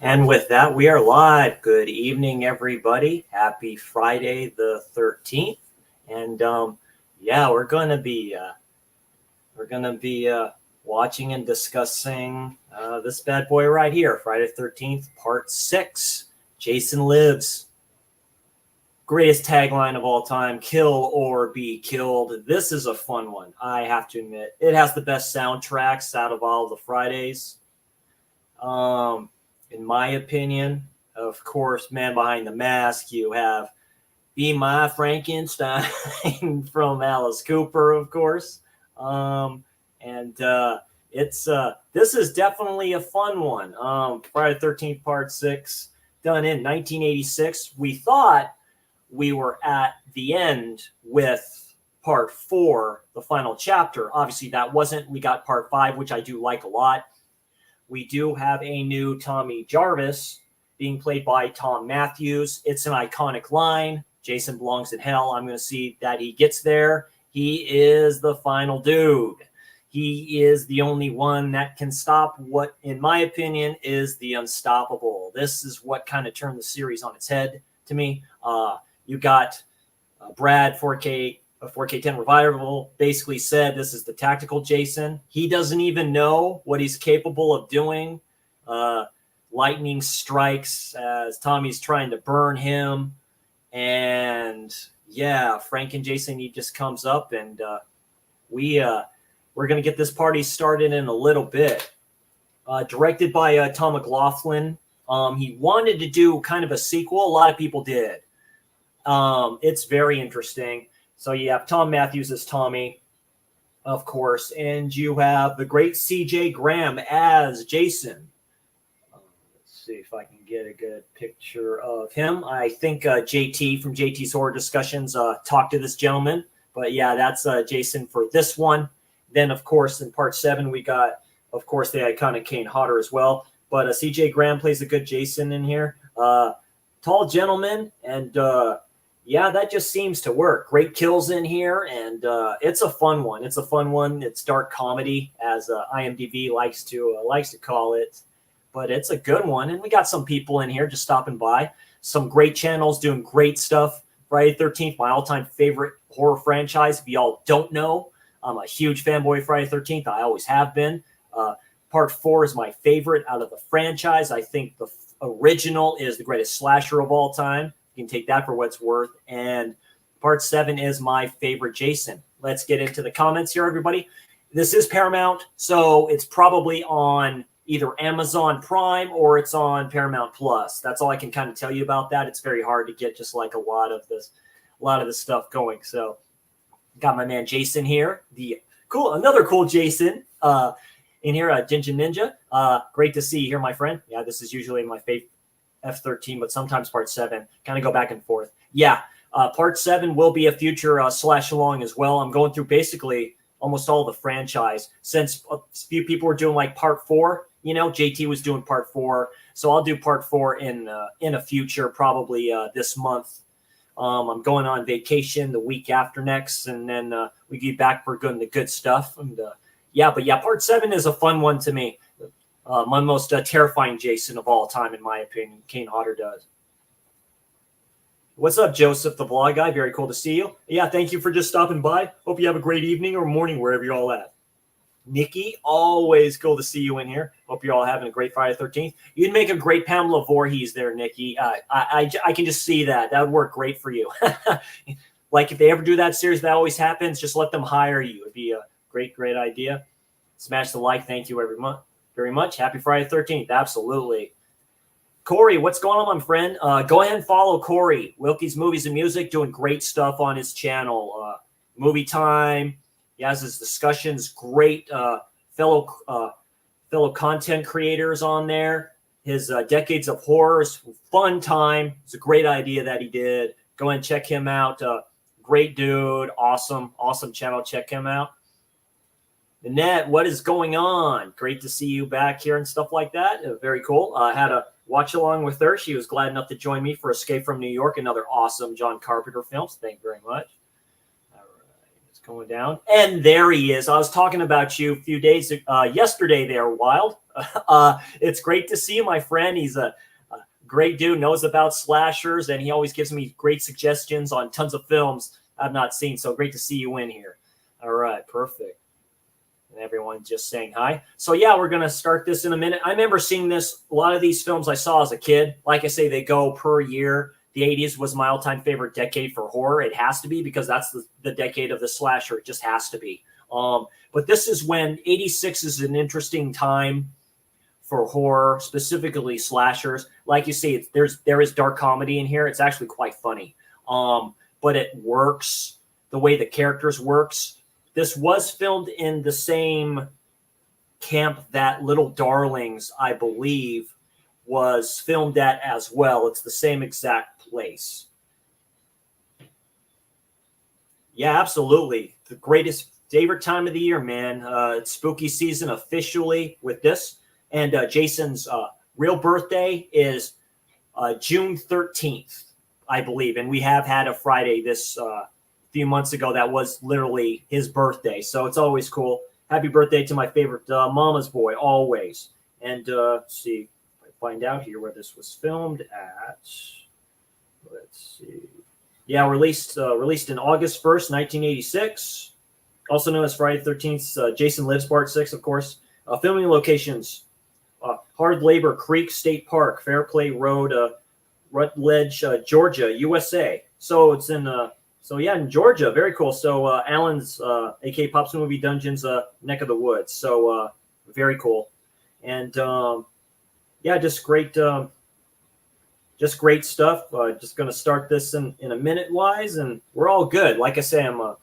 And with that, we are live. Good evening, everybody. Happy Friday the 13th. And yeah, we're gonna be watching and discussing this bad boy right here, Friday the 13th, Part 6. Jason Lives. Greatest tagline of all time: kill or be killed. This is a fun one, I have to admit. It has the best soundtracks out of all the Fridays. Um, in my opinion, of course, Man Behind the Mask. You have Be My Frankenstein from Alice Cooper, of course. And it's this is definitely a fun one. Friday the 13th, Part 6, done in 1986. We thought we were at the end with Part 4, the final chapter. Obviously, that wasn't. We got Part 5, which I do like a lot. We do have a new Tommy Jarvis being played by Tom Matthews. It's an iconic line. Jason belongs in hell. I'm going to see that he gets there. He is the final dude. He is the only one that can stop what, in my opinion, is the unstoppable. This is what kind of turned the series on its head to me. You got Brad 4K a 4K10 Revival basically said this is the tactical Jason. He doesn't even know what he's capable of doing. Lightning strikes as Tommy's trying to burn him. And yeah, Frank and Jason, he just comes up, and we're going to get this party started in a little bit. Directed by Tom McLaughlin. He wanted to do kind of a sequel. A lot of people did. It's very interesting. So you have Tom Matthews as Tommy, of course, and you have the great C.J. Graham as Jason. Let's see if I can get a good picture of him. I think JT from JT's Horror Discussions talked to this gentleman. But yeah, that's Jason for this one. Then, of course, in Part 7, we got, of course, the iconic Kane Hodder as well. But C.J. Graham plays a good Jason in here. Tall gentleman, and yeah, that just seems to work. Great kills in here, and it's a fun one. It's a fun one. It's dark comedy, as IMDb likes to call it, but it's a good one. And we got some people in here just stopping by. Some great channels doing great stuff. Friday the 13th, my all-time favorite horror franchise. If y'all don't know, I'm a huge fanboy of Friday the 13th. I always have been. Part 4 is my favorite out of the franchise. I think the original is the greatest slasher of all time. You can take that for what it's worth. And Part 7 is my favorite Jason. Let's get into the comments here, everybody. This is Paramount, so it's probably on either Amazon Prime or it's on Paramount Plus. That's all I can kind of tell you about that. It's very hard to get just like a lot of this stuff going. So got my man Jason here. Another cool Jason in here, Jinja Ninja. Great to see you here, my friend. Yeah, this is usually my favorite F13, but sometimes Part 7. Kind of go back and forth. Yeah, Part 7 will be a future slash along as well. I'm going through basically almost all the franchise, since a few people were doing like Part 4. You know, JT was doing Part 4, so I'll do Part 4 in a future, probably this month. I'm going on vacation the week after next, and then we get back for the good stuff. And Part 7 is a fun one to me. My most terrifying Jason of all time, in my opinion. Kane Hodder does. What's up, Joseph, the vlog guy? Very cool to see you. Yeah, thank you for just stopping by. Hope you have a great evening or morning wherever you're all at. Nikki, always cool to see you in here. Hope you're all having a great Friday the 13th. You'd make a great Pamela Voorhees there, Nikki. I can just see that. That would work great for you. Like if they ever do that series, that always happens, just let them hire you. It'd be a great idea. Smash the like. Thank you very much. Happy Friday the 13th. Absolutely. Corey, what's going on, my friend? Go ahead and follow Corey. Wilkie's Movies and Music, doing great stuff on his channel. Movie Time. He has his discussions. Great fellow content creators on there. His Decades of Horrors. Fun time. It's a great idea that he did. Go ahead and check him out. Great dude. Awesome channel. Check him out. Annette, what is going on? Great to see you back here and stuff like that. Very cool. I had a watch along with her. She was glad enough to join me for Escape from New York, another awesome John Carpenter film. Thank you very much. All right, let's going down. And there he is. I was talking about you a few days yesterday there, Wild. It's great to see you, my friend. He's a great dude, knows about slashers, and he always gives me great suggestions on tons of films I've not seen. So great to see you in here. All right, perfect. And everyone just saying hi. So yeah, we're going to start this in a minute. I remember seeing this, a lot of these films I saw as a kid. Like I say, they go per year. The 80s was my all-time favorite decade for horror. It has to be because that's the decade of the slasher. It just has to be. But this is when 86 is an interesting time for horror, specifically slashers. Like you see, there is dark comedy in here. It's actually quite funny. But it works the way the characters works. This was filmed in the same camp that Little Darlings, I believe, was filmed at as well. It's the same exact place. Yeah, absolutely. The greatest favorite time of the year, man. It's spooky season officially with this. And Jason's real birthday is June 13th, I believe. And we have had a Friday this few months ago that was literally his birthday. So it's always cool. Happy birthday to my favorite Mama's boy, always. And let's see. Find out here where this was filmed at. Let's see. Yeah, released in August 1st, 1986. Also known as Friday the 13th. Jason Lives Part 6, of course. Filming locations. Hard Labor Creek State Park, Fairplay Road, Rutledge, Georgia, USA. So it's in in Georgia. Very cool. So Alan's, aka Pops Movie Dungeons, neck of the woods. So very cool. And just great stuff. Just going to start this in a minute wise, and we're all good. Like I say, I'm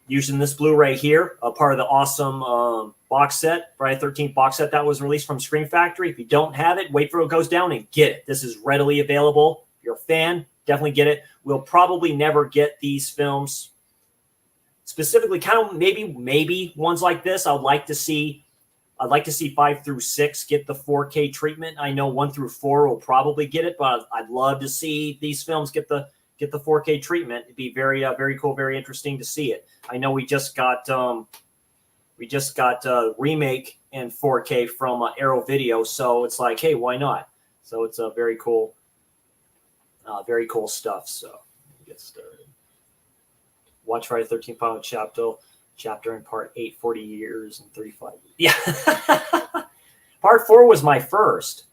using this Blu-ray here, a part of the awesome box set, Friday 13th box set that was released from Scream Factory. If you don't have it, wait for it goes down and get it. This is readily available. If you're a fan, definitely get it. We'll probably never get these films specifically, kind of maybe ones like this. I'd like to see 5 through 6 get the 4K treatment. I know 1 through 4 will probably get it, but I'd love to see these films get the 4K treatment. It'd be very very cool, very interesting to see it. I know we just got a remake in 4K from Arrow Video, so it's like, hey, why not? So it's a very cool stuff. So get started. Watch Friday the 13th Final chapter in part 8, 40 years and 35. Yeah. Part 4 was my first.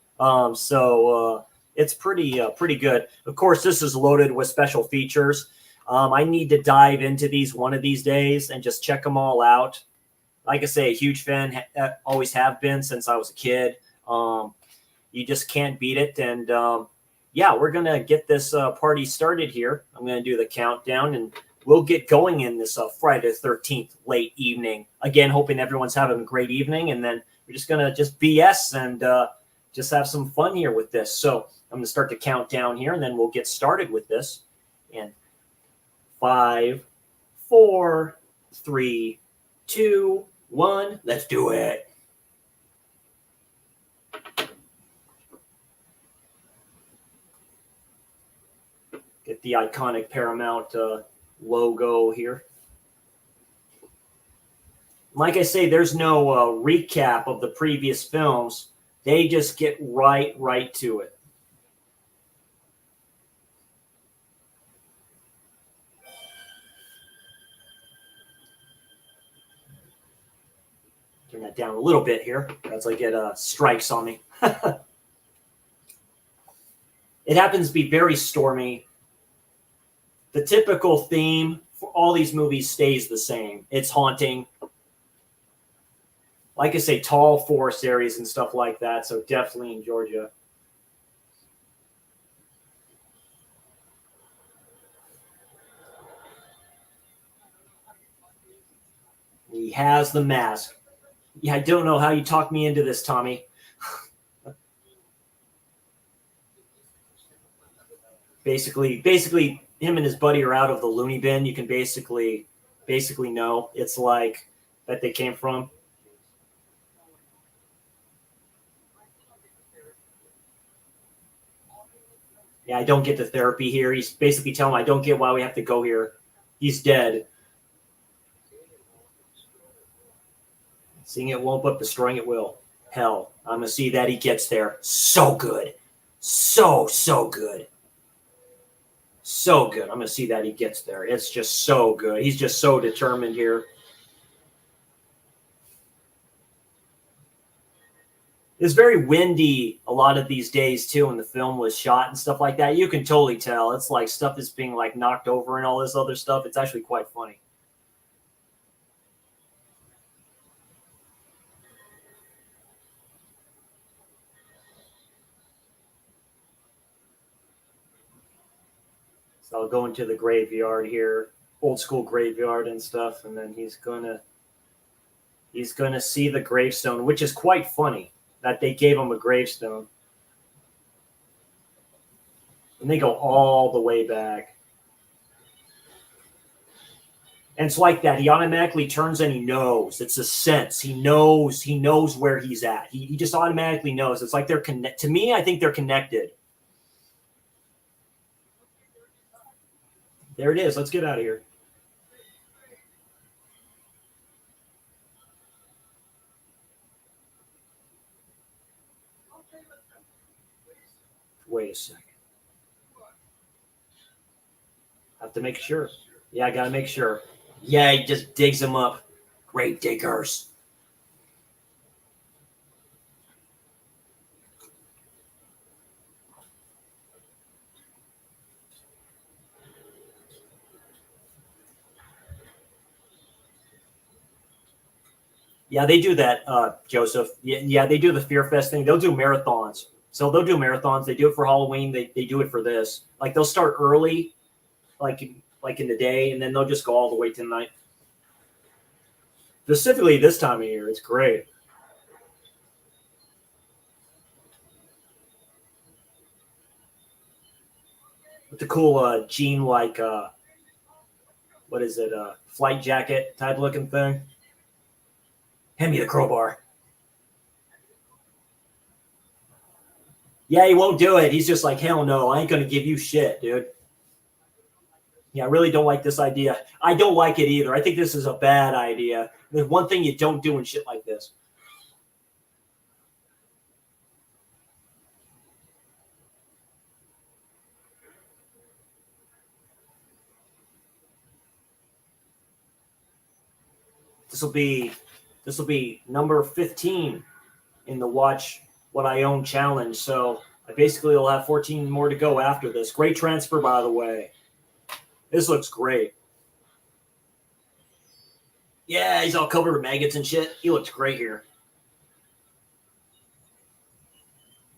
It's pretty good. Of course, this is loaded with special features. I need to dive into these one of these days and just check them all out. Like I say, a huge fan, always have been since I was a kid. You just can't beat it. And we're going to get this party started here. I'm going to do the countdown, and we'll get going in this Friday the 13th late evening. Again, hoping everyone's having a great evening, and then we're just going to just BS and just have some fun here with this. So I'm going to start to count down here, and then we'll get started with this. And 5, 4, 3, 2, 1. Let's do it. Get the iconic Paramount logo here. Like I say, there's no recap of the previous films. They just get right to it. Turn that down a little bit here as I get strikes on me. It happens to be very stormy. The typical theme for all these movies stays the same. It's haunting. Like I say, tall forest areas and stuff like that. So definitely in Georgia. He has the mask. Yeah, I don't know how you talked me into this, Tommy. Basically, him and his buddy are out of the loony bin. You can basically know it's like that they came from. Yeah, I don't get the therapy here. He's basically telling him, I don't get why we have to go here. He's dead. Seeing it won't, but destroying it will. Hell, I'm going to see that he gets there. So good. So good. So good. I'm going to see that he gets there. It's just so good. He's just so determined here. It's very windy a lot of these days, too, when the film was shot and stuff like that. You can totally tell. It's like stuff is being like knocked over and all this other stuff. It's actually quite funny. So I'll go into the graveyard here, old school graveyard and stuff, and then he's gonna see the gravestone, which is quite funny that they gave him a gravestone. And they go all the way back. And it's like that. He automatically turns and he knows. It's a sense. He knows where he's at. He just automatically knows. It's like they're connected. To me, I think they're connected. There it is. Let's get out of here. Wait a second. I have to make sure. Yeah, I got to make sure. Yeah, he just digs him up. Great diggers. Yeah, they do that, Joseph. Yeah, they do the Fear Fest thing. They'll do marathons. So they'll do marathons. They do it for Halloween. They do it for this. Like they'll start early, like in the day, and then they'll just go all the way to night. Specifically this time of year, it's great. With the cool jean like what is it? Flight jacket type looking thing. Hand me the crowbar. Yeah, he won't do it. He's just like, hell no, I ain't gonna give you shit, dude. Yeah, I really don't like this idea. I don't like it either. I think this is a bad idea. There's one thing you don't do in shit like this. This will be number 15 in the Watch What I Own challenge. So I basically will have 14 more to go after this. Great transfer, by the way. This looks great. Yeah, he's all covered with maggots and shit. He looks great here.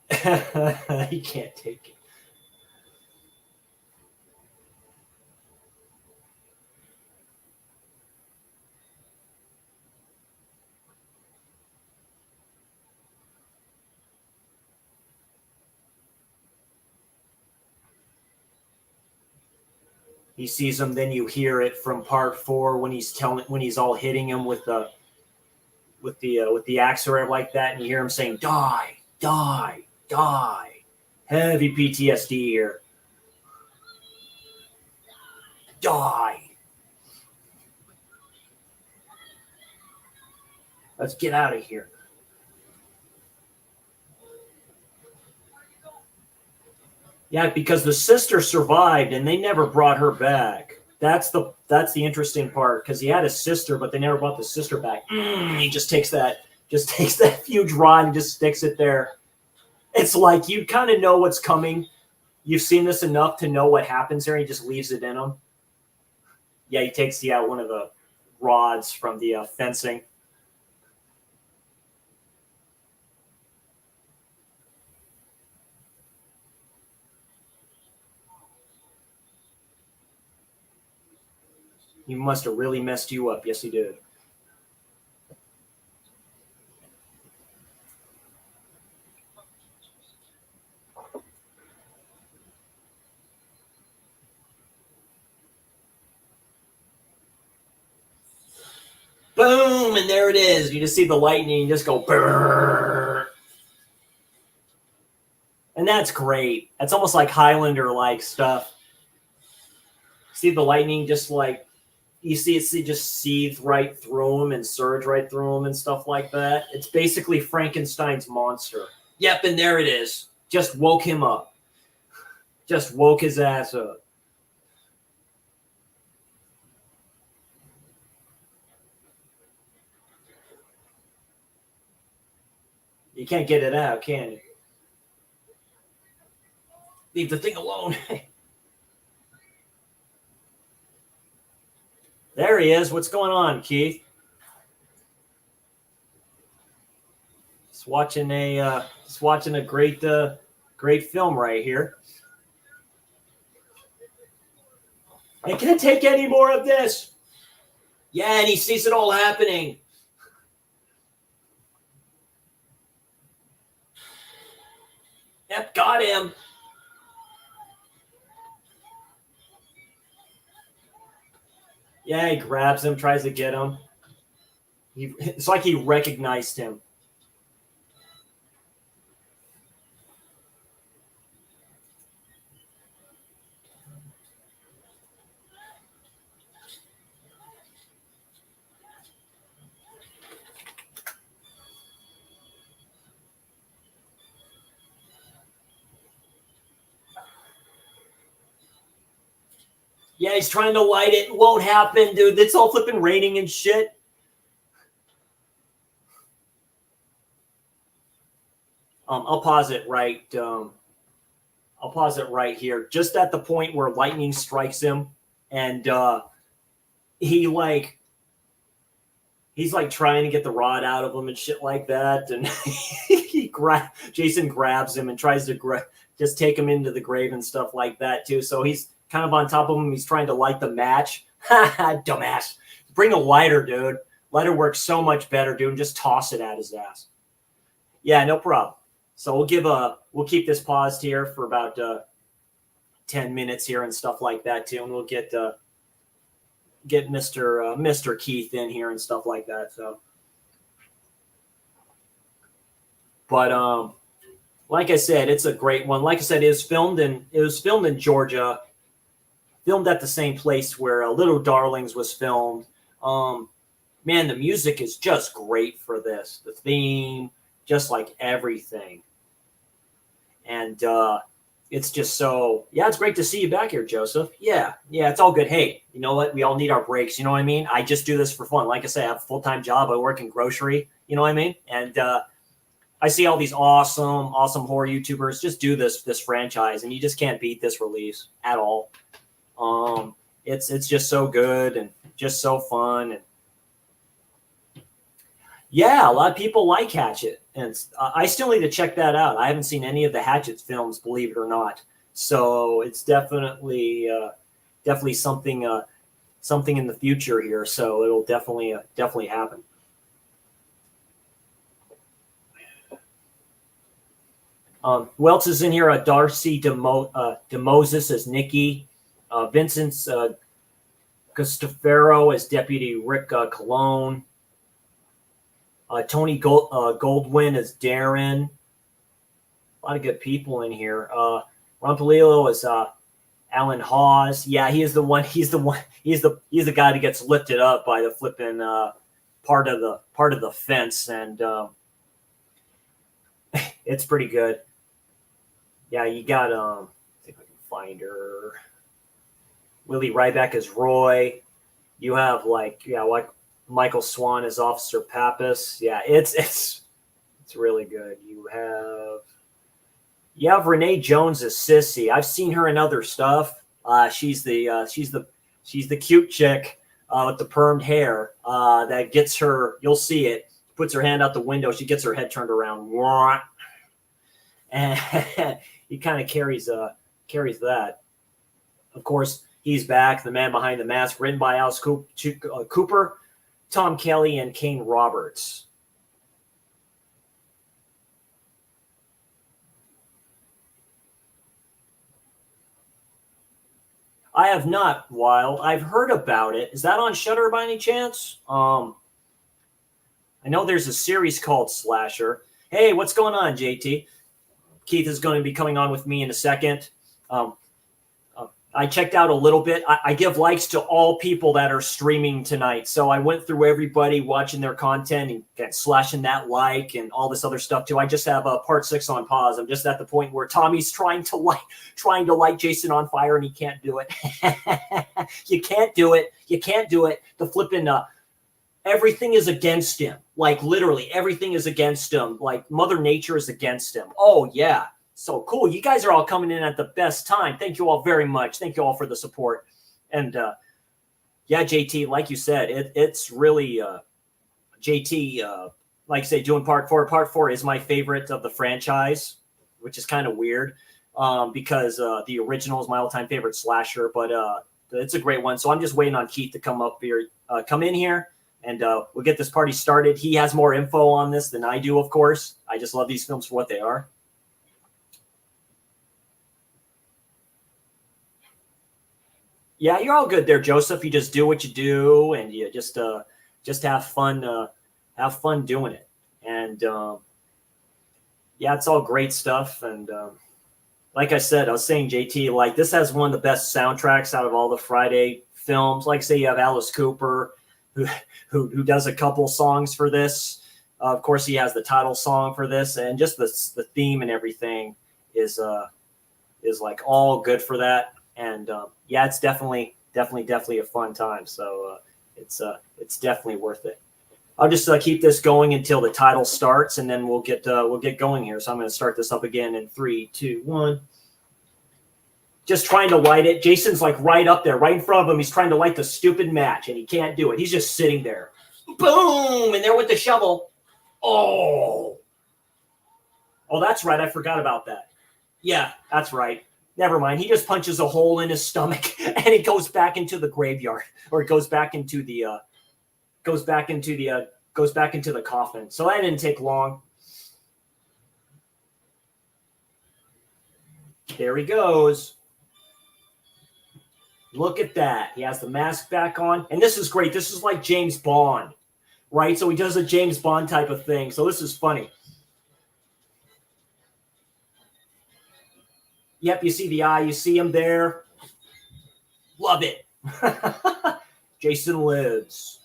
He can't take it. He sees him, then you hear it from part 4 when he's all hitting him with the axe or like that, and you hear him saying, "Die, die, die." Heavy PTSD here. Die. Let's get out of here. Yeah, because the sister survived and they never brought her back. That's the interesting part, because he had a sister, but they never brought the sister back. He just takes that huge rod and just sticks it there. It's like you kind of know what's coming. You've seen this enough to know what happens there. He just leaves it in him. Yeah, he takes one of the rods from the fencing. He must have really messed you up. Yes, he did. Boom, and there it is. You just see the lightning, you just go brrr. And that's great. That's almost like Highlander-like stuff. See the lightning just like you see it just seethe right through him and surge right through him and stuff like that. It's basically Frankenstein's monster. Yep, and there it is. Just woke him up. Just woke his ass up. You can't get it out, can you? Leave the thing alone. There he is. What's going on, Keith? Just watching a great film right here. I can't take any more of this. Yeah, and he sees it all happening. Yep, got him. Yeah, he grabs him, tries to get him. It's like he recognized him. Yeah, he's trying to light it. It won't happen, dude. It's all flipping raining and shit. I'll pause it right. I'll pause it right here. Just at the point where lightning strikes him, and he's like trying to get the rod out of him and shit like that, and Jason grabs him and tries to just take him into the grave and stuff like that too. So he's kind of on top of him. He's trying to light the match. Dumbass. Bring a lighter, dude. Lighter works so much better, dude. And just toss it at his ass. Yeah, no problem. So we'll keep this paused here for about 10 minutes here and stuff like that too, and we'll get Mr. Keith in here and stuff like that. So, but like I said, it's a great one. Like I said, it was filmed in Georgia, filmed at the same place where Little Darlings was filmed. Man, the music is just great for this. The theme, just like everything. And it's just so, yeah, it's great to see you back here, Joseph. Yeah, it's all good. Hey, you know what? We all need our breaks. You know what I mean? I just do this for fun. Like I say, I have a full-time job. I work in grocery. You know what I mean? And I see all these awesome horror YouTubers just do this franchise, and you just can't beat this release at all. It's just so good and just so fun. And yeah, a lot of people like Hatchet, and I still need to check that out. I haven't seen any of the Hatchet films, believe it or not. So it's definitely something in the future here. So it'll definitely happen. Who else is in here? Darcy DeMoses as Nikki, Vincent Costafaro as Deputy Rick Cologne. Tony Goldwyn as Darren. A lot of good people in here. Ron Palillo is Alan Hawes. Yeah, he is the one. He's the guy that gets lifted up by the flipping part of the fence, and it's pretty good. Yeah, you got I think I can find her. Willie Ryback as Roy. You have like Michael Swan as Officer Pappas. Yeah, it's really good. You have Renee Jones as Sissy. I've seen her in other stuff. She's the cute chick with the permed hair that gets her. You'll see it. Puts her hand out the window. She gets her head turned around, and he kind of carries that. Of course, he's back. The Man Behind the Mask, written by Alice Cooper, Tom Kelly, and Kane Roberts. I have not, Wild. I've heard about it. Is that on Shudder by any chance? I know there's a series called Slasher. Hey, what's going on, JT? Keith is going to be coming on with me in a second. I checked out a little bit. I give likes to all people that are streaming tonight. So I went through everybody watching their content and slashing that like and all this other stuff too. I just have a part 6 on pause. I'm just at the point where Tommy's trying to light Jason on fire and he can't do it. You can't do it. You can't do it. The flipping everything is against him. Like literally everything is against him. Like Mother Nature is against him. Oh yeah. So cool. You guys are all coming in at the best time. Thank you all very much. Thank you all for the support. And yeah, JT, like you said, it's really JT, like I say, doing part 4. Part 4 is my favorite of the franchise, which is kind of weird because the original is my all-time favorite slasher, but it's a great one. So I'm just waiting on Keith to come up here, come in here, and we'll get this party started. He has more info on this than I do, of course. I just love these films for what they are. Yeah, you're all good there, Joseph. You just do what you do, and you just have fun doing it. And yeah, it's all great stuff. And like I said, I was saying, JT, like this has one of the best soundtracks out of all the Friday films. Like say you have Alice Cooper, who does a couple songs for this. Of course, he has the title song for this, and just the theme and everything is like all good for that. And yeah, it's definitely a fun time. So it's definitely worth it. I'll just keep this going until the title starts, and then we'll get going here. So I'm going to start this up again in 3, 2, 1. Just trying to light it. Jason's like right up there, right in front of him. He's trying to light the stupid match, and he can't do it. He's just sitting there. Boom! And there with the shovel. Oh, that's right. I forgot about that. Yeah, that's right. Never mind. He just punches a hole in his stomach and it goes back into the graveyard, or it goes back into the coffin. So that didn't take long. There he goes. Look at that. He has the mask back on. And this is great. This is like James Bond, right? So he does a James Bond type of thing. So this is funny. Yep, you see the eye. You see him there. Love it. Jason Lives.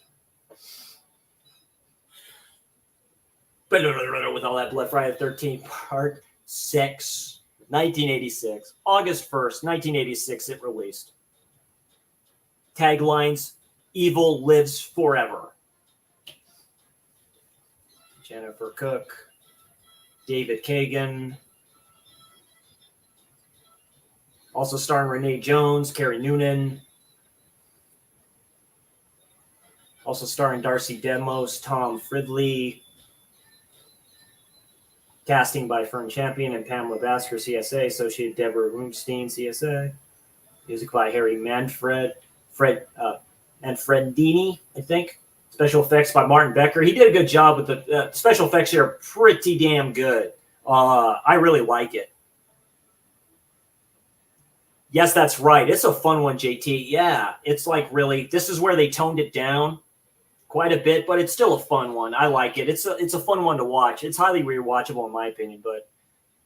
With all that blood, Friday the 13th, part 6, 1986. August 1st, 1986, it released. Taglines, evil lives forever. Jennifer Cook, David Kagan. Also starring Renee Jones, Carrie Noonan. Also starring Darcy Demos, Tom Fridley. Casting by Fern Champion and Pamela Basker, CSA. Associate Deborah Runstein, CSA. Music by Harry Manfredini, I think. Special effects by Martin Becker. He did a good job with the special effects here. Are pretty damn good. I really like it. Yes, that's right. It's a fun one, JT. Yeah, it's like really, this is where they toned it down quite a bit, but it's still a fun one. I like it. It's a fun one to watch. It's highly rewatchable in my opinion, but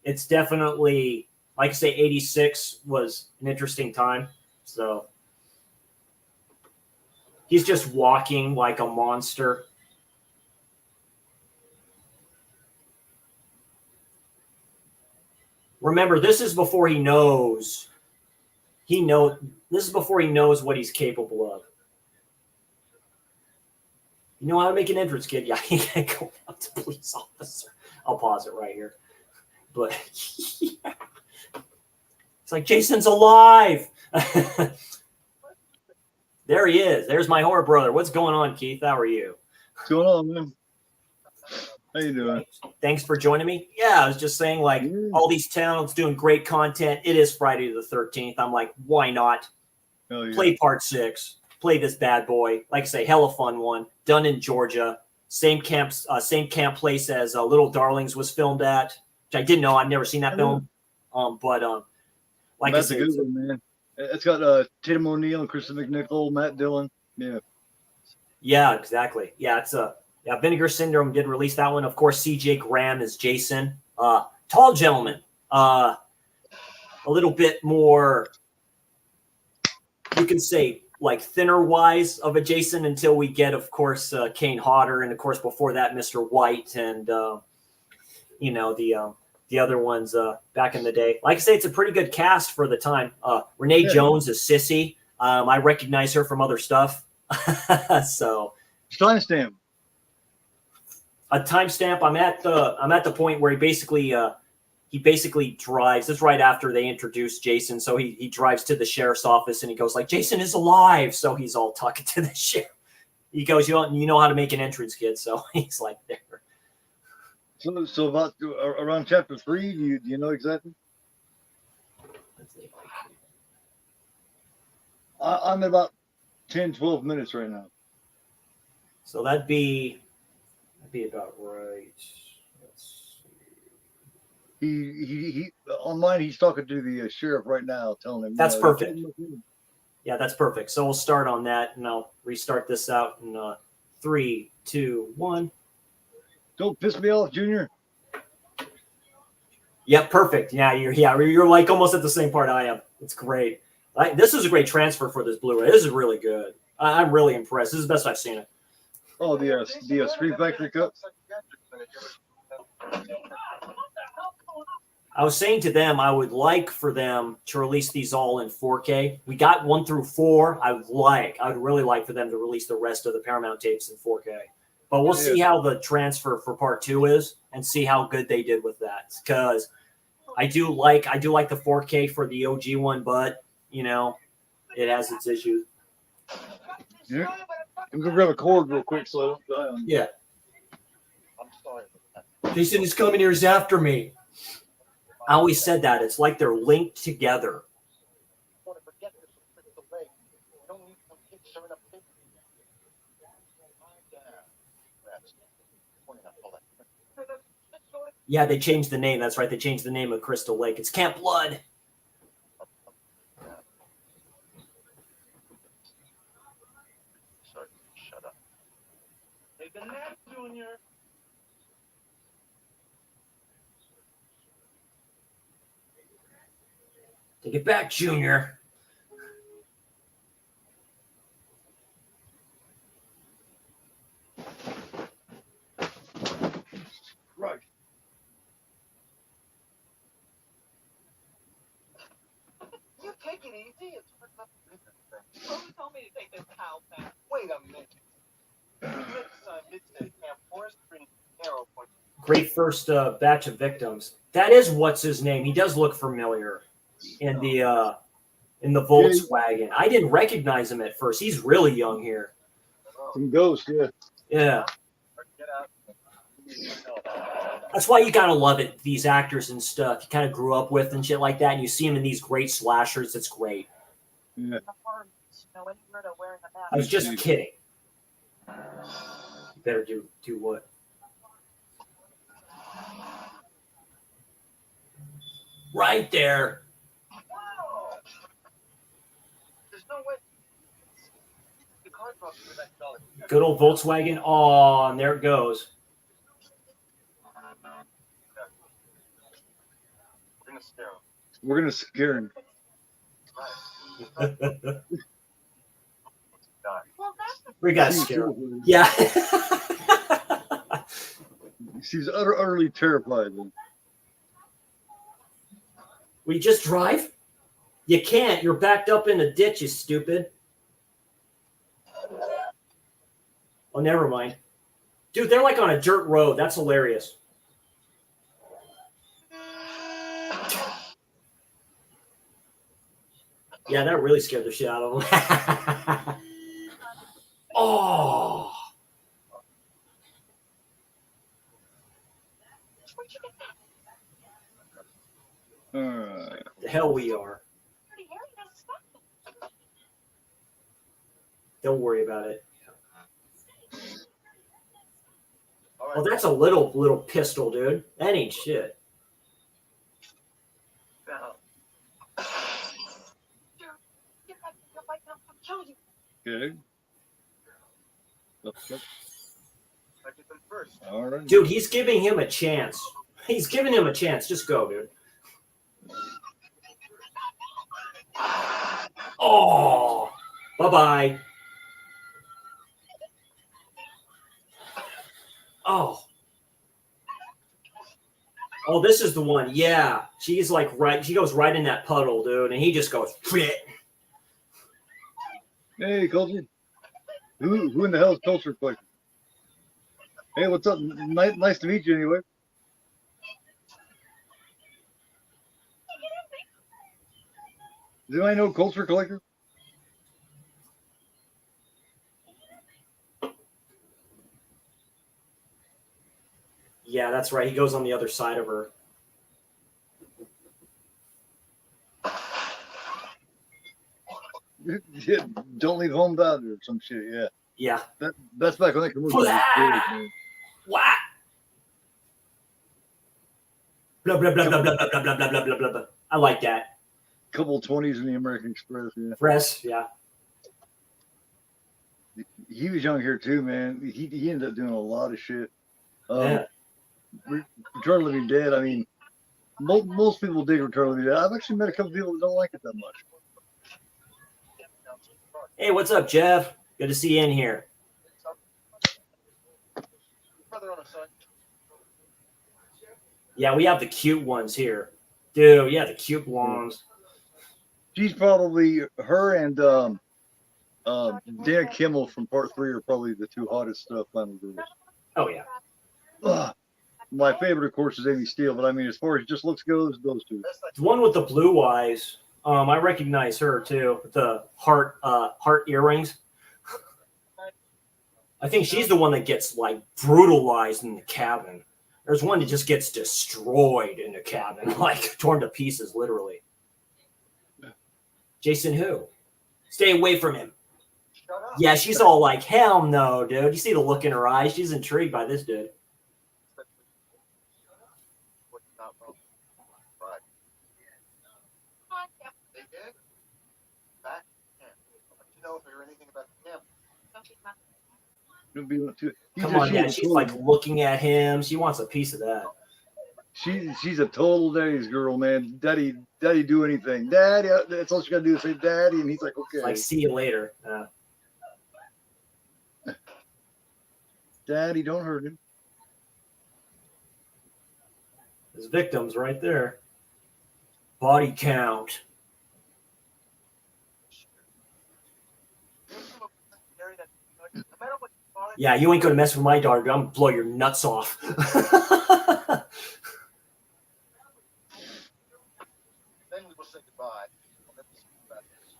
it's definitely, like I say, 86 was an interesting time. So he's just walking like a monster. Remember, this is before he knows. This is before he knows what he's capable of. You know how to make an entrance, kid? Yeah, he can't go up to police officer. I'll pause it right here. But yeah. It's like Jason's alive. There he is. There's my horror brother. What's going on, Keith? How are you? What's going on, man? How you doing? Thanks for joining me. Yeah, I was just saying, like, all these towns doing great content. It is Friday the 13th. I'm like, why not? Oh, yeah. Play part 6. Play this bad boy. Like I say, hella fun one. Done in Georgia. Same camp place as Little Darlings was filmed at, which I didn't know. I've never seen that film. But like That's I said, a good one, man. It's got Tatum O'Neal and Kristen McNichol, Matt Dillon. Yeah. Yeah, exactly. Yeah, it's Vinegar Syndrome did release that one. Of course, C.J. Graham is Jason. Tall gentleman. A little bit more you can say like thinner wise of a Jason until we get, of course, Kane Hodder, and of course before that, Mr. White, and the other ones back in the day. Like I say, it's a pretty good cast for the time. Renee Jones is Sissy. I recognize her from other stuff. So timestamp. A timestamp. I'm at the point where he basically drives. It's right after they introduce Jason, so he drives to the sheriff's office and he goes like, "Jason is alive." So he's all talking to the sheriff. He goes, "You know how to make an entrance, kid." So he's like there. So about around chapter 3, do you know exactly? I'm about 10, 12 minutes right now. So that'd be about right. Let's see. He on mine. He's talking to the sheriff right now, telling him. That's perfect. Yeah, that's perfect. So we'll start on that, and I'll restart this out in 3, 2, 1. Don't piss me off, Junior. Yeah, perfect. Yeah, you're like almost at the same part I am. It's great. This is a great transfer for this Blu-ray. This is really good. I'm really impressed. This is the best I've seen it. Oh, the Screen Factory cut. I was saying to them, I would like for them to release these all in 4K. We got 1 through 4. I would really like for them to release the rest of the Paramount tapes in 4K. But we'll see how the transfer for part 2 is and see how good they did with that. Because I do like the 4K for the OG one, but it has its issues. Yeah. I'm gonna grab a cord real quick so I don't die on you. Yeah. I'm sorry. Jason is coming here. He's after me. I always said that. It's like they're linked together. Yeah, they changed the name. That's right. They changed the name of Crystal Lake. It's Camp Blood. Shut up. Take a nap, Junior. Take it back, Junior. Right. You take it easy. It's who told me to take this house back? Wait a minute. Great first batch of victims. That is what's his name. He does look familiar in the Volkswagen. I didn't recognize him at first. He's really young here. Some ghost, yeah. Yeah. That's why you gotta love it. These actors and stuff you kind of grew up with and shit like that, and you see them in these great slashers. It's great. Yeah. I was just kidding. You better do what? Right there. Good old Volkswagen. Oh, and there it goes. We're gonna scare him. We got scared. Yeah. She's utterly terrified. Will you just drive? You can't. You're backed up in a ditch, you stupid. Oh, never mind. Dude, they're like on a dirt road. That's hilarious. Yeah, that really scared the shit out of them. Oh. The hell we are. Don't worry about it. Oh, that's a little pistol, dude. That ain't shit. Okay. All right. Dude, he's giving him a chance. He's giving him a chance. Just go, dude. Oh, bye-bye. Oh. Oh, this is the one. Yeah. She's like right. She goes right in that puddle, dude. And he just goes, "Quit." Hey, Culture. Who in the hell is Culture Collector? Hey, what's up? Nice to meet you anyway. Does anybody know Culture Collector? Yeah, that's right. He goes on the other side of her. Yeah, don't leave home without it or some shit. Yeah. Yeah. That's back when that commercial was big, man. What? Blah, blah, blah, blah, blah, blah, blah, blah, blah, blah, blah, blah. I like that. Couple 20s in the American Express. Yeah. Press, yeah. He was young here too, man. He ended up doing a lot of shit. Yeah. Return of the Living Dead. I mean, most people dig Return of the Living Dead. I've actually met a couple people that don't like it that much. Hey, what's up, Jeff? Good to see you in here. Yeah, we have the cute ones here. Dude, yeah, the cute ones. She's probably her and Dan Kimmel from Part 3 are probably the two hottest final girls. Oh, yeah. Ugh. My favorite, of course, is Amy Steele, but I mean, as far as just looks goes, those two. The one with the blue eyes. I recognize her too. With the heart earrings. I think she's the one that gets like brutalized in the cabin. There's one that just gets destroyed in the cabin, like torn to pieces, literally. Jason who? Stay away from him. Yeah, she's all like, hell no, dude. You see the look in her eyes. She's intrigued by this dude. Come on, yeah. She's like looking at him. She wants a piece of that. She's a total daddy's girl, man. Daddy, do anything. Daddy, that's all she gotta do is say daddy, and he's like, okay. Like, see you later. Daddy, don't hurt him. His victims right there. Body count. Yeah, you ain't gonna mess with my daughter. I'm gonna blow your nuts off.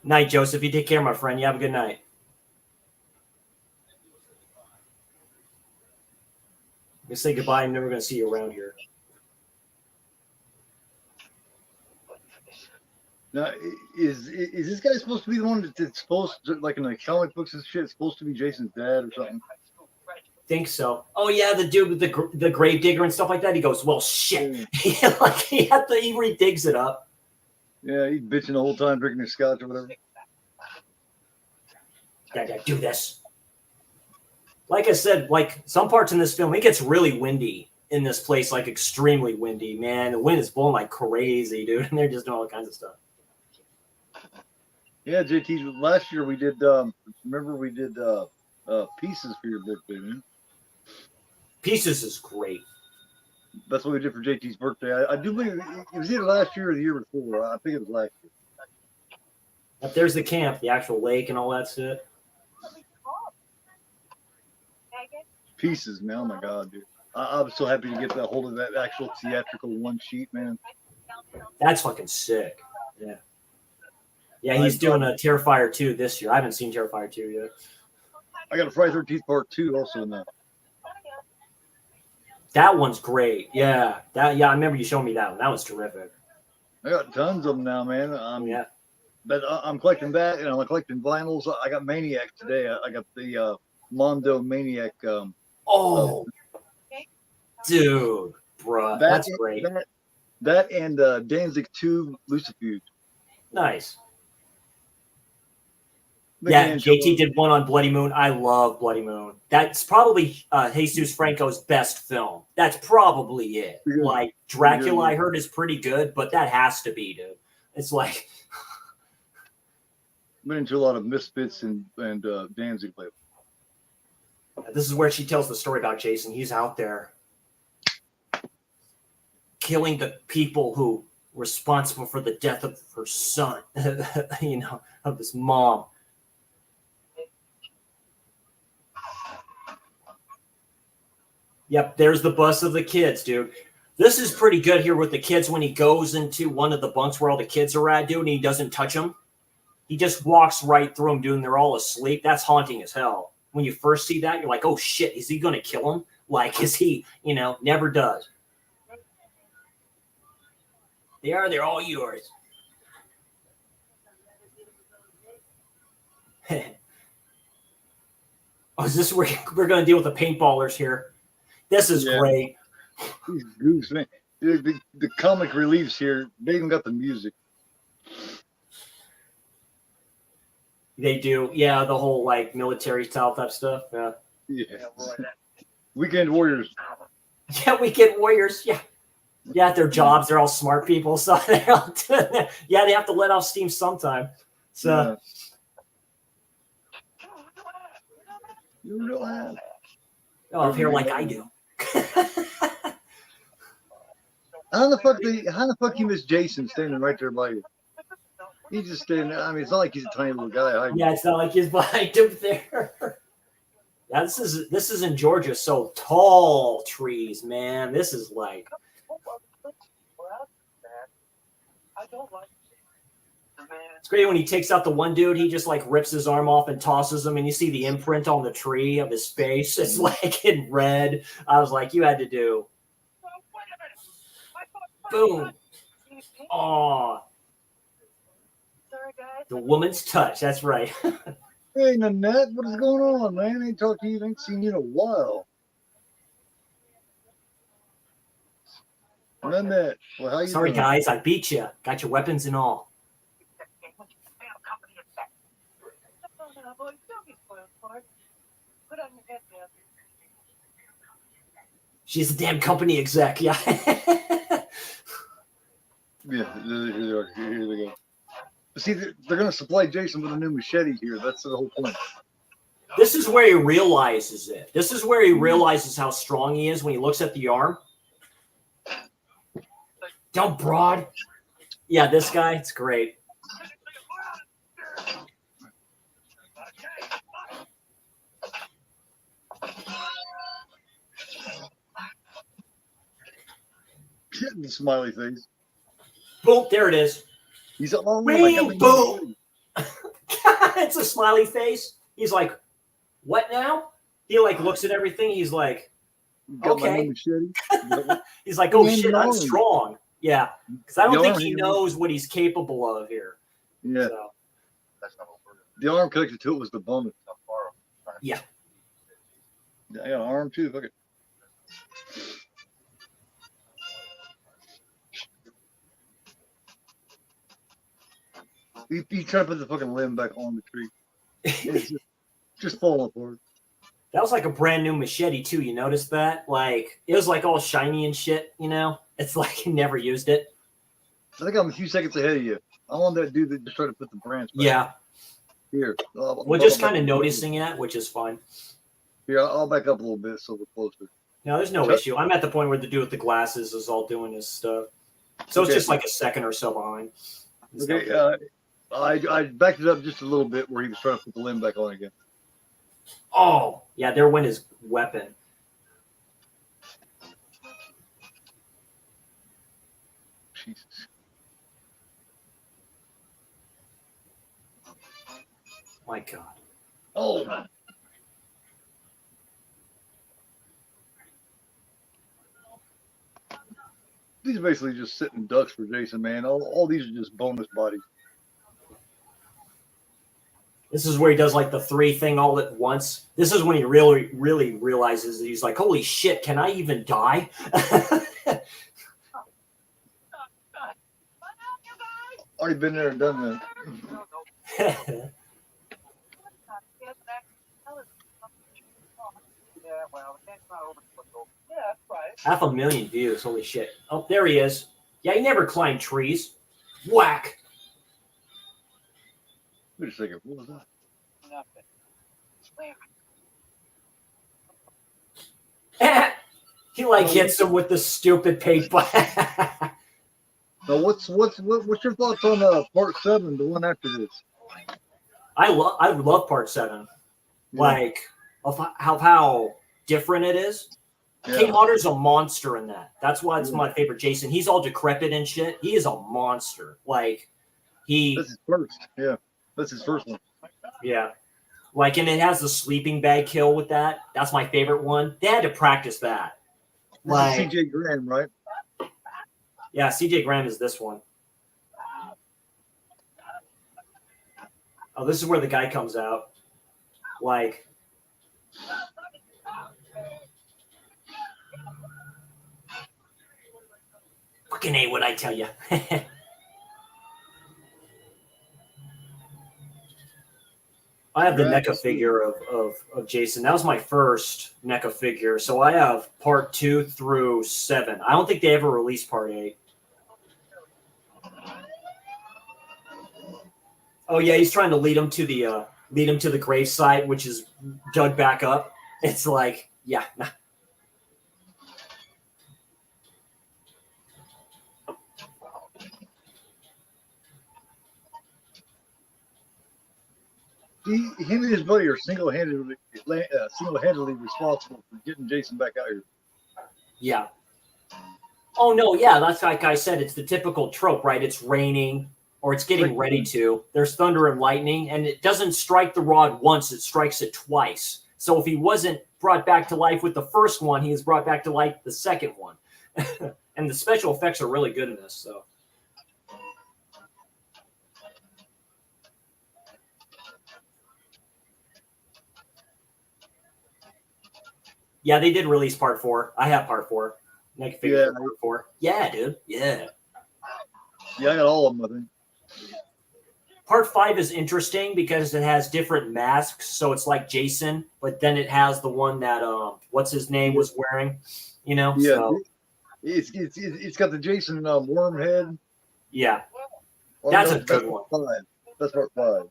Night, Joseph. You take care, my friend. You have a good night. I'm gonna say goodbye. I'm never gonna see you around here. Now, is this guy supposed to be the one that's supposed to, like in the comic books and shit, supposed to be Jason's dad or something? Think so. Oh yeah, the dude with the grave digger and stuff like that. He goes, well, shit. Yeah. Like he redigs it up. Yeah, he's bitching the whole time, drinking his scotch or whatever. Gotta do this. Like I said, like some parts in this film, it gets really windy in this place, like extremely windy. Man, the wind is blowing like crazy, dude, and they're just doing all kinds of stuff. Yeah, JT. Last year we did. Remember we did Pieces for your birthday, man. Pieces is great. That's what we did for JT's birthday. I do believe it was either last year or the year before. I think it was last year. But there's the camp, the actual lake, and all that shit. Pieces, man. Oh my god, dude. I was so happy to get that hold of that actual theatrical one sheet, man. That's fucking sick. Yeah. Yeah, he's doing a Terrifier 2 this year. I haven't seen Terrifier 2 yet. I got a Friday 13th Part 2 also in that. That one's great. Yeah. I remember you showing me that one. That was terrific. I got tons of them now, man. Yeah. But I'm collecting that, and I'm collecting vinyls. I got Maniac today. I got the Mondo Maniac. Dude, bruh. That's great. That and Danzig 2 Lucifuge. Nice. Yeah, JT did one on Bloody Moon. I love Bloody Moon. That's probably Jesus Franco's best film. That's probably it. Yeah. Like Dracula, I heard is pretty good, but that has to be, dude. It's like been into a lot of Misfits and Danzig lately. This is where she tells the story about Jason. He's out there killing the people who were responsible for the death of her son, of his mom. Yep, there's the bus of the kids, dude. This is pretty good here with the kids when he goes into one of the bunks where all the kids are at, dude, and he doesn't touch them. He just walks right through them, dude, and they're all asleep. That's haunting as hell. When you first see that, you're like, oh, shit, is he going to kill him? Like, is he, never does. They're all yours. Oh, is this where we're going to deal with the paintballers here? This is great. These goofs, man. The comic reliefs here, they even got the music. They do. Yeah, the whole, like, military style type stuff. Yeah. Weekend Warriors. Yeah, Weekend Warriors. Yeah. Yeah, at their jobs, they're all smart people. So they're all doing that. Yeah, they have to let off steam sometime. So. Yeah. Oh, if here like I do. How the fuck you miss Jason standing right there by you? He's just standing. I mean, it's not like he's a tiny little guy. Yeah, it's not like he's behind him there. Yeah, this is in Georgia, so tall trees, man. This is like. It's great when he takes out the one dude. He just like rips his arm off and tosses him, and you see the imprint on the tree of his face. It's like in red. I was like, you had to do. Boom. Oh. The woman's touch. That's right. Hey, Nanette, what is going on, man? Ain't talked to you. Ain't seen you in a while. Nanette, well, how you Sorry, doing? guys. I beat you. Got your weapons and all. She's a damn company exec. Yeah. Yeah, here they go. See, they're going to supply Jason with a new machete here. That's the whole point. This is where he realizes it. This is where he realizes how strong he is when he looks at the arm. Down broad. Yeah, this guy, it's great. The smiley face. Boom, there it is. He's a long Ring, boom. It's a smiley face. He's like, what now? He like looks at everything. He's like, okay. He's like, oh shit, I'm strong. Yeah, because I don't think he knows what he's capable of here. Yeah. So. The arm connected to it was the bonus. Yeah. I got an arm too. Look at. You try to put the fucking limb back on the tree. It's just falling apart. That was like a brand new machete too. You noticed that? Like it was like all shiny and shit. It's like he never used it. I think I'm a few seconds ahead of you. I want that dude that just tried to put the branch back. Yeah. Here. We're just kind of noticing it, which is fine. Here, I'll back up a little bit so we're closer. No, there's no issue. I'm at the point where the dude with the glasses is all doing his stuff. So it's just like a second or so behind. Okay. I backed it up just a little bit where he was trying to put the limb back on again. Oh, yeah, there went his weapon. Jesus. My God. Oh. These are basically just sitting ducks for Jason, man. All these are just bonus bodies. This is where he does like the 3 thing all at once. This is when he really, really realizes that he's like, holy shit, can I even die? Already been there and done that. Half a million views. Holy shit. Oh, there he is. Yeah, he never climbed trees. Whack. Wait a second. What was that? Nothing. Slam. He like hits him with the stupid paintball. So what's your thoughts on part 7, the one after this? I love part 7. Yeah. Like of how different it is. Yeah. Kate Hodder's a monster in that. That's why it's my favorite Jason. He's all decrepit and shit. He is a monster. Like That's his first. Yeah. That's his first one. Yeah. Like, and it has the sleeping bag kill with that. That's my favorite one. They had to practice that. This is C.J. Graham, right? Yeah, C.J. Graham is this one. Oh, this is where the guy comes out. Like, fucking A, what I tell you. I have the NECA figure of Jason. That was my first NECA figure. So I have part 2 through 7. I don't think they ever released part 8. Oh yeah, he's trying to lead him to the gravesite, which is dug back up. It's like, yeah. Him and his buddy are single-handedly responsible for getting Jason back out here. Yeah. Oh no, yeah, that's like I said. It's the typical trope, right? It's raining or it's getting ready to. There's thunder and lightning, and it doesn't strike the rod once; it strikes it twice. So if he wasn't brought back to life with the first one, he is brought back to life the second one. And the special effects are really good in this. So. Yeah, they did release part 4. I have part 4. Make a figure for part 4. Yeah, dude. Yeah. Yeah, I got all of them, I think. Part 5 is interesting because it has different masks, so it's like Jason, but then it has the one that what's his name was wearing, you know. Yeah, so, it's got the Jason worm head. Yeah, Oh, that's no, a good one. 5. That's part 5.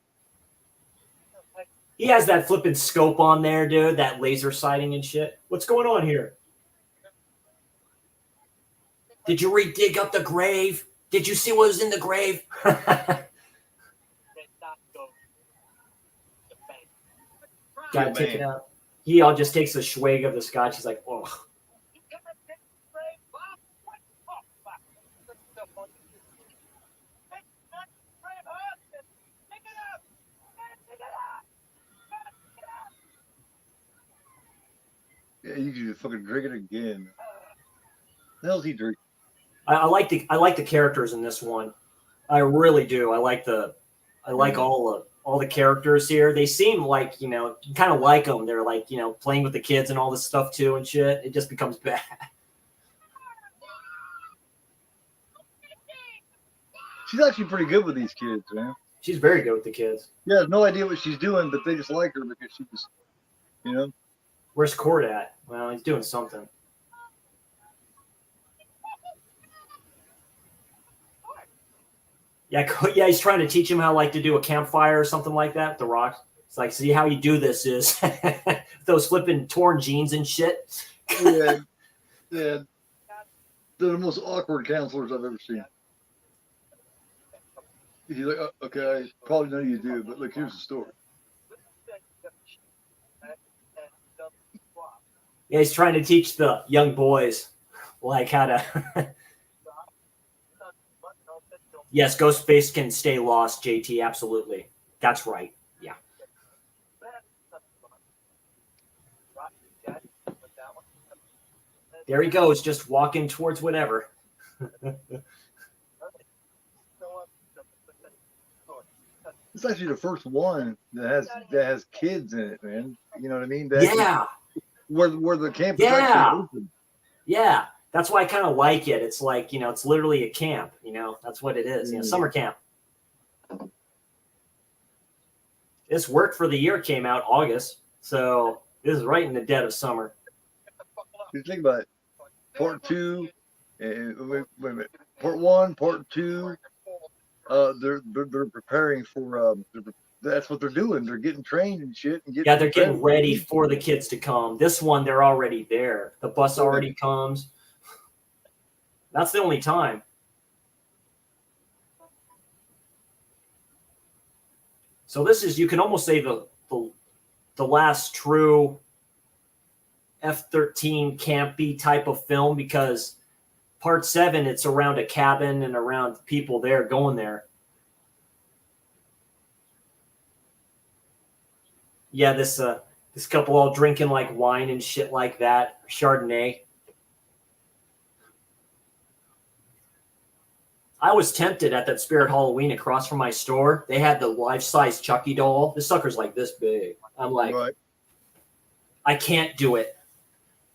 He has that flipping scope on there, dude. That laser sighting and shit. What's going on here? Did you dig up the grave? Did you see what was in the grave? Gotta take it out. He all just takes a swig of the scotch. He's like, oh. Yeah, you can fucking drink it again. The hell's he drinking? I like the characters in this one. I really do. I like all the characters here. They seem like, you know, you kind of like them. They're like, you know, playing with the kids and all this stuff too and shit. It just becomes bad. She's actually pretty good with these kids, man. She's very good with the kids. Yeah, I have no idea what she's doing, but they just like her because she just, you know. Where's Cord at? Well, he's doing something. Yeah, he's trying to teach him how like to do a campfire or something like that. The rock. It's like, see how you do this is those flipping torn jeans and shit. Yeah, yeah. They're the most awkward counselors I've ever seen. He's like, oh, okay, I probably know you do, but look, here's the story. Yeah, he's trying to teach the young boys like how to. Yes, Ghostface can stay lost, JT. Absolutely. That's right. Yeah. There he goes, just walking towards whatever. It's actually the first one that has kids in it, man. You know what I mean? Yeah. Where the camp is Yeah. actually open. Yeah. That's why I kind of like it. It's like, you know, it's literally a camp, you know, that's what it is. You know, summer camp. This Work for the Year came out August. So this is right in the dead of summer. You think about it. Part 2, wait a minute. Part 1, Part 2. They're preparing for that's what they're doing. They're getting trained and shit. And Yeah, they're getting ready for the kids to come. This one, they're already there. The bus already comes. That's the only time. So this is, you can almost say the last true F-13 campy type of film, because part 7, it's around a cabin and around people there going there. Yeah, this couple all drinking like wine and shit like that, Chardonnay. I was tempted at that Spirit Halloween across from my store. They had the life-size Chucky doll. This sucker's like this big. I'm like, right. I can't do it.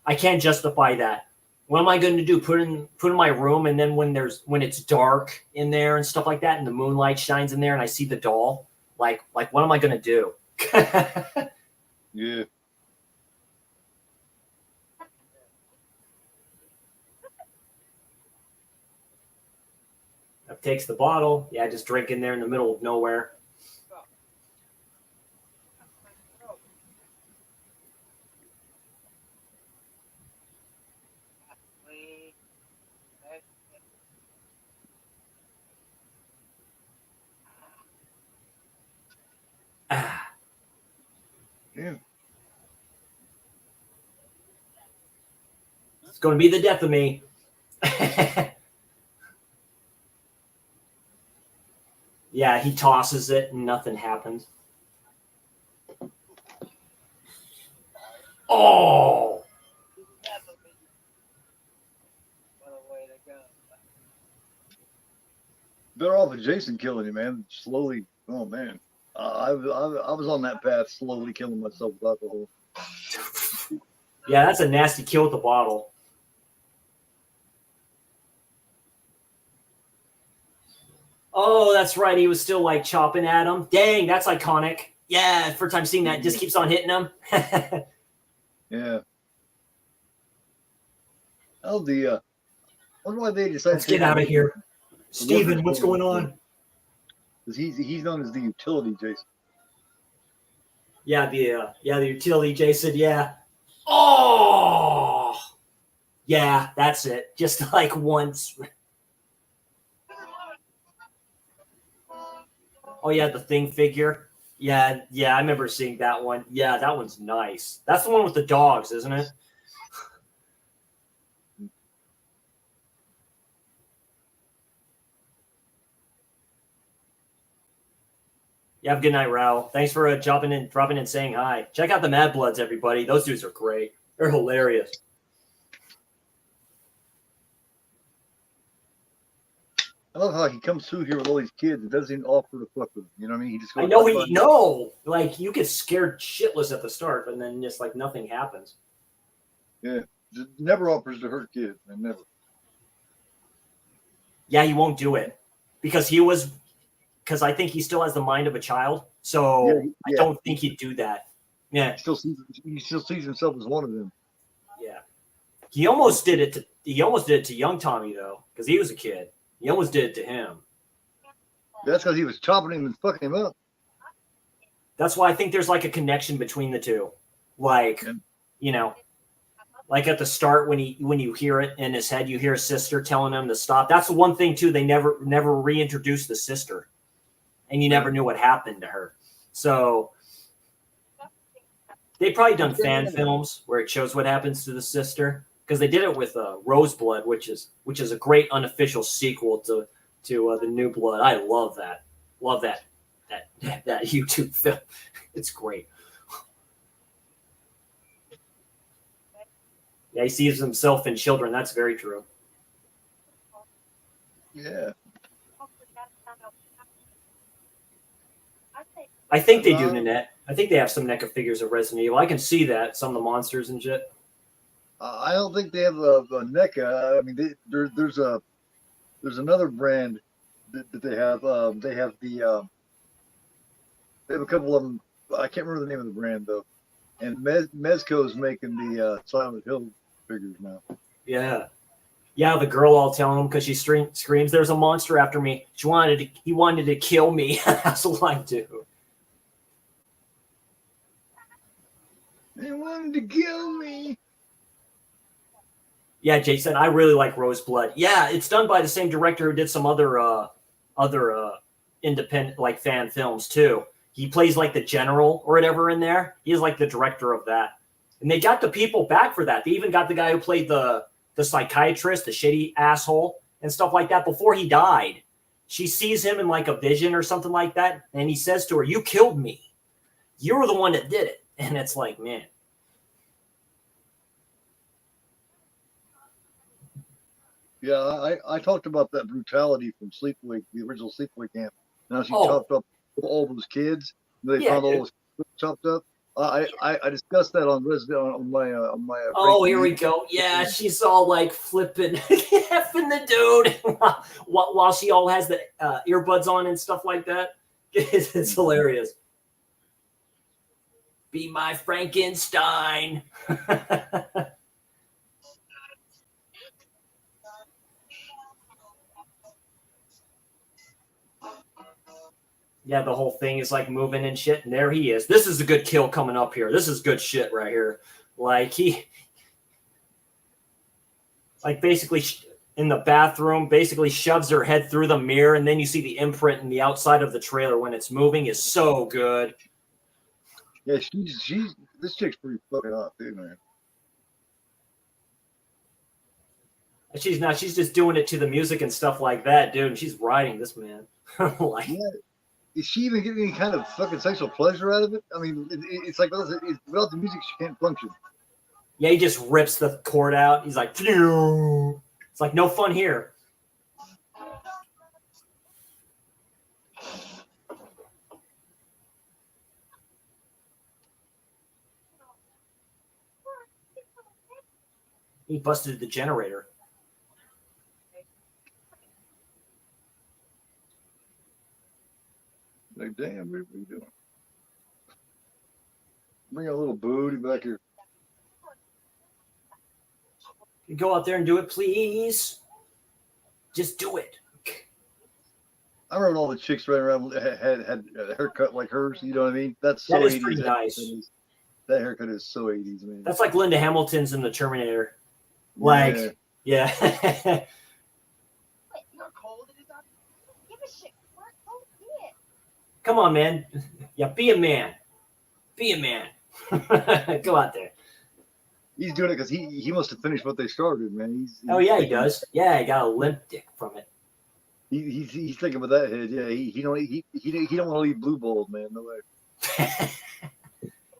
I can't justify that. What am I going to do? Put in my room, and then when it's dark in there and stuff like that, and the moonlight shines in there, and I see the doll, like what am I going to do? Yeah. Takes the bottle. Yeah, just drink in there in the middle of nowhere. Ah. Yeah. It's going to be the death of me. Yeah, he tosses it and nothing happens. Oh! Better off with Jason killing him, man. Slowly. Oh, man. I was on that path, slowly killing myself with alcohol. Yeah, that's a nasty kill with the bottle. Oh, that's right. He was still like chopping at him. Dang, that's iconic. Yeah, first time seeing that, just keeps on hitting him. Yeah. Oh, I wonder why they decided. Let's get out of here, Steven. What's going on? Because he's known as the utility Jason. Yeah, the utility Jason. Yeah. Oh, yeah, that's it. Just like once. Oh yeah, the Thing figure. Yeah, I remember seeing that one. Yeah, that one's nice. That's the one with the dogs, isn't it? Yeah, have a good night, Raul. Thanks for dropping in, saying hi. Check out the Mad Bloods, everybody. Those dudes are great. They're hilarious. I love how he comes through here with all these kids and doesn't even offer to fuck with them. You know what I mean? He just goes. I know like you get scared shitless at the start, and then just like nothing happens. Yeah, just never offers to hurt kids, and never. Yeah, he won't do it because I think he still has the mind of a child. So yeah. I don't think he'd do that. Yeah, he still sees himself as one of them. Yeah, he almost did it to young Tommy though, because he was a kid. He almost did it to him. That's because he was chopping him and fucking him up. That's why I think there's like a connection between the two. Like, you know, like at the start when you hear it in his head, you hear his sister telling him to stop. That's the one thing too. They never reintroduced the sister, and you never knew what happened to her. So they probably done fan films where it shows what happens to the sister. Because they did it with Roseblood, which is a great unofficial sequel to the New Blood. I love that. Love that YouTube film. It's great. Yeah, he sees himself in children. That's very true. Yeah. I think they do, Nanette. I think they have some NECA figures of Resident Evil. I can see that, some of the monsters and shit. I don't think they have a NECA. I mean, there's another brand that they have. They have a couple of them. I can't remember the name of the brand though. And Mezco's making the Silent Hill figures now. Yeah, yeah. The girl all telling him because she screams, "There's a monster after me." He wanted to kill me. That's a line too. They wanted to kill me. Yeah, Jason, I really like Roseblood. Yeah, it's done by the same director who did some other independent like fan films too. He plays like the general or whatever in there. He's like the director of that. And they got the people back for that. They even got the guy who played the psychiatrist, the shitty asshole and stuff like that before he died. She sees him in like a vision or something like that, and he says to her, "You killed me. You were the one that did it." And it's like, man. Yeah, I talked about that brutality from Sleepaway, the original Sleepaway Camp. Now she Oh. chopped up all those kids. They Yeah, found all dude. those kids chopped up. I discussed that on Resident on my Oh, Breaking here we News. go. Yeah, she's all like flipping, effing the dude while she all has the earbuds on and stuff like that. It's hilarious. Be my Frankenstein. Yeah, the whole thing is like moving and shit, and there he is. This is a good kill coming up here. This is good shit right here. Like like basically in the bathroom, basically shoves her head through the mirror, and then you see the imprint in the outside of the trailer when it's moving is so good. Yeah, she's this chick's pretty fucking hot too, man. She's just doing it to the music and stuff like that, dude. And she's riding this man. Like, Yeah. Is she even getting any kind of fucking sexual pleasure out of it? I mean, it's like without the music, she can't function. yeah, he just rips the cord out. He's like, phew. It's like no fun here. He busted the generator. Like, damn, what are you doing? Bring a little booty back here. You go out there and do it, please. Just do it. I remember all the chicks running around had a haircut like hers. You know what I mean? That's so That is 80s. pretty nice. That haircut is so 80s, man. That's like Linda Hamilton's in the Terminator. Like, yeah. Come on, man. Yeah, be a man. Be a man. Go out there. He's doing it because he must have finished what they started, man. Oh yeah, he does. Yeah, he got a limp dick from it. He's thinking with that head. Yeah, he don't want to leave blue balls, man. No way.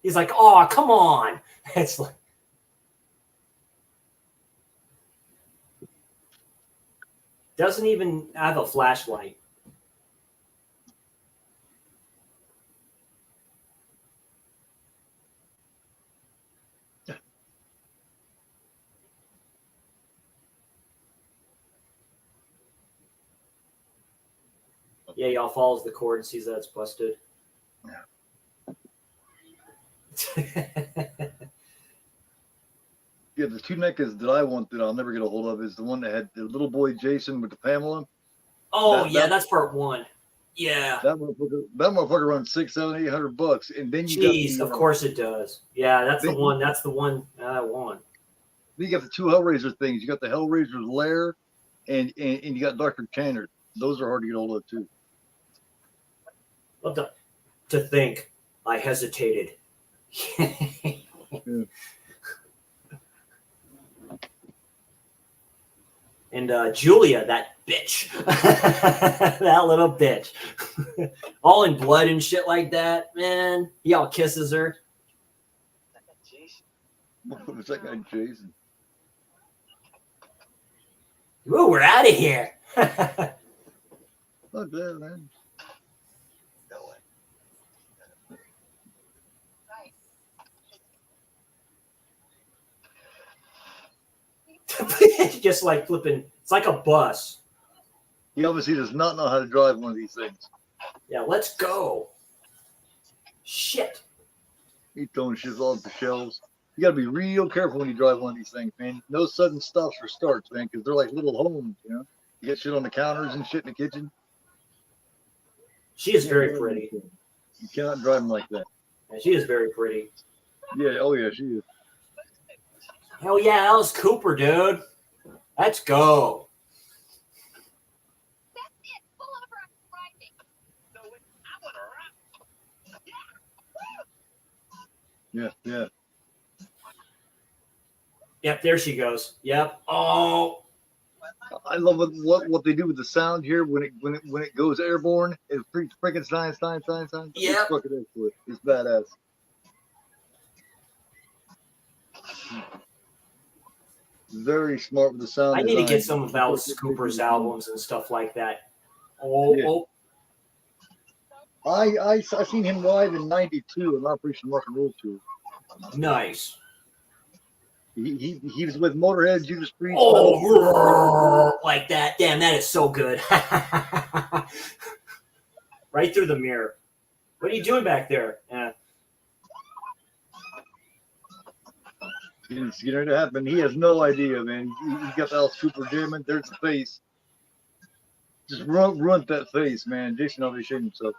He's like, oh, come on. It's like, doesn't even have a flashlight. Yeah, y'all follows the cord and sees that it's busted. Yeah, the two NECAs that I want that I'll never get a hold of is the one that had the little boy Jason with the Pamela. Oh, that's part one. Yeah. That motherfucker runs $600-800, and then you Jeez, got of course it does. Yeah, that's the one. That's the one I want. Then you got the two Hellraiser things. You got the Hellraiser's Lair, and you got Dr. Tanner. Those are hard to get hold of too. Love to think I hesitated. Yeah. And Julia, that bitch. That little bitch. All in blood and shit like that, man. He all kisses her. What's that guy, Jason? Ooh, we're out of here. Not bad, man. Just like flipping. It's like a bus. He obviously does not know how to drive one of these things. Yeah, let's go. Shit. He's throwing shit off the shelves. You got to be real careful when you drive one of these things, man. No sudden stops or starts, man, because they're like little homes, you know. You get shit on the counters and shit in the kitchen. She is very pretty. You cannot drive them like that. And she is very pretty. Yeah. Oh yeah, she is. Hell yeah, Alice Cooper, dude. Let's go. Yeah. Yeah. Yep, there she goes. Yep. Oh, I love what they do with the sound here when it goes airborne. It's freaking science. It's yep. fucking excellent. It's badass. Very smart with the sound I need to design. get some of Alice Cooper's albums and stuff like that. Oh, Yeah. oh. I seen him live in '92 in Operation Rock and Roll Tour. Nice. He was with Motorhead, Judas Priest. Oh, like that. Damn, that is so good. Right through the mirror. What are you doing back there? It's going to happen. He has no idea, man. He got the Alice Cooper jamming. There's the face. Just run that face, man. Jason always showed himself.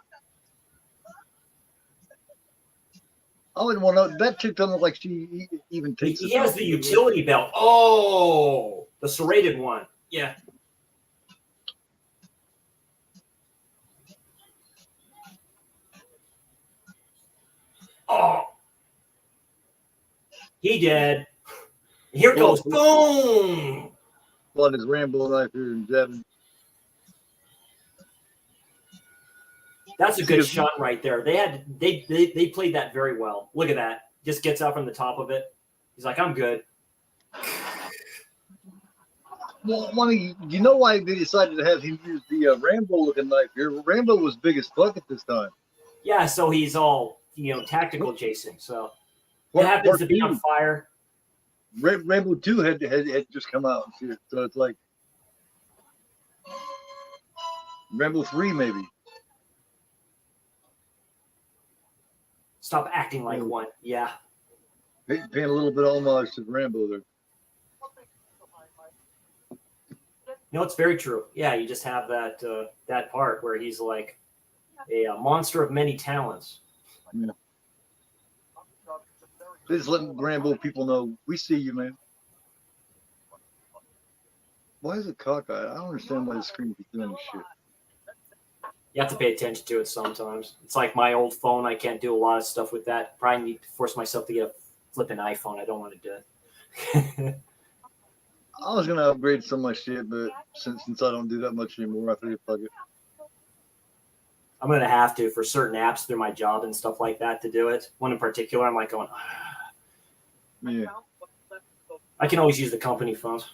I wouldn't want to. That chick doesn't look like she even takes it. He has the utility belt. Oh, the serrated one. Yeah. Oh. He did. Here it goes. Boom. On his Rambo knife here and jabbing. That's a good shot right there. They played that very well. Look at that. Just gets up from the top of it. He's like, I'm good. Well, you know why they decided to have him use the Rambo-looking knife here? Rambo was big as fuck at this time. Yeah, so he's all, tactical Jason. So it happens to be on fire. Rambo 2 had just come out. So it's like Rambo 3 maybe. Stop acting like one. Yeah. Paying a little bit of homage to Rambo there. It's very true. Yeah, you just have that part where he's like a monster of many talents. Yeah. Just letting Rambo people know, we see you, man. Why is it cockeyed? I don't understand why the screen keeps doing this shit. You have to pay attention to it sometimes. It's like my old phone. I can't do a lot of stuff with that. Probably need to force myself to get a flipping iPhone. I don't want to do it. I was gonna upgrade some of my shit, but since I don't do that much anymore, I figured fuck it. I'm gonna have to for certain apps through my job and stuff like that to do it. One in particular, I'm like going. Yeah. I can always use the company phones.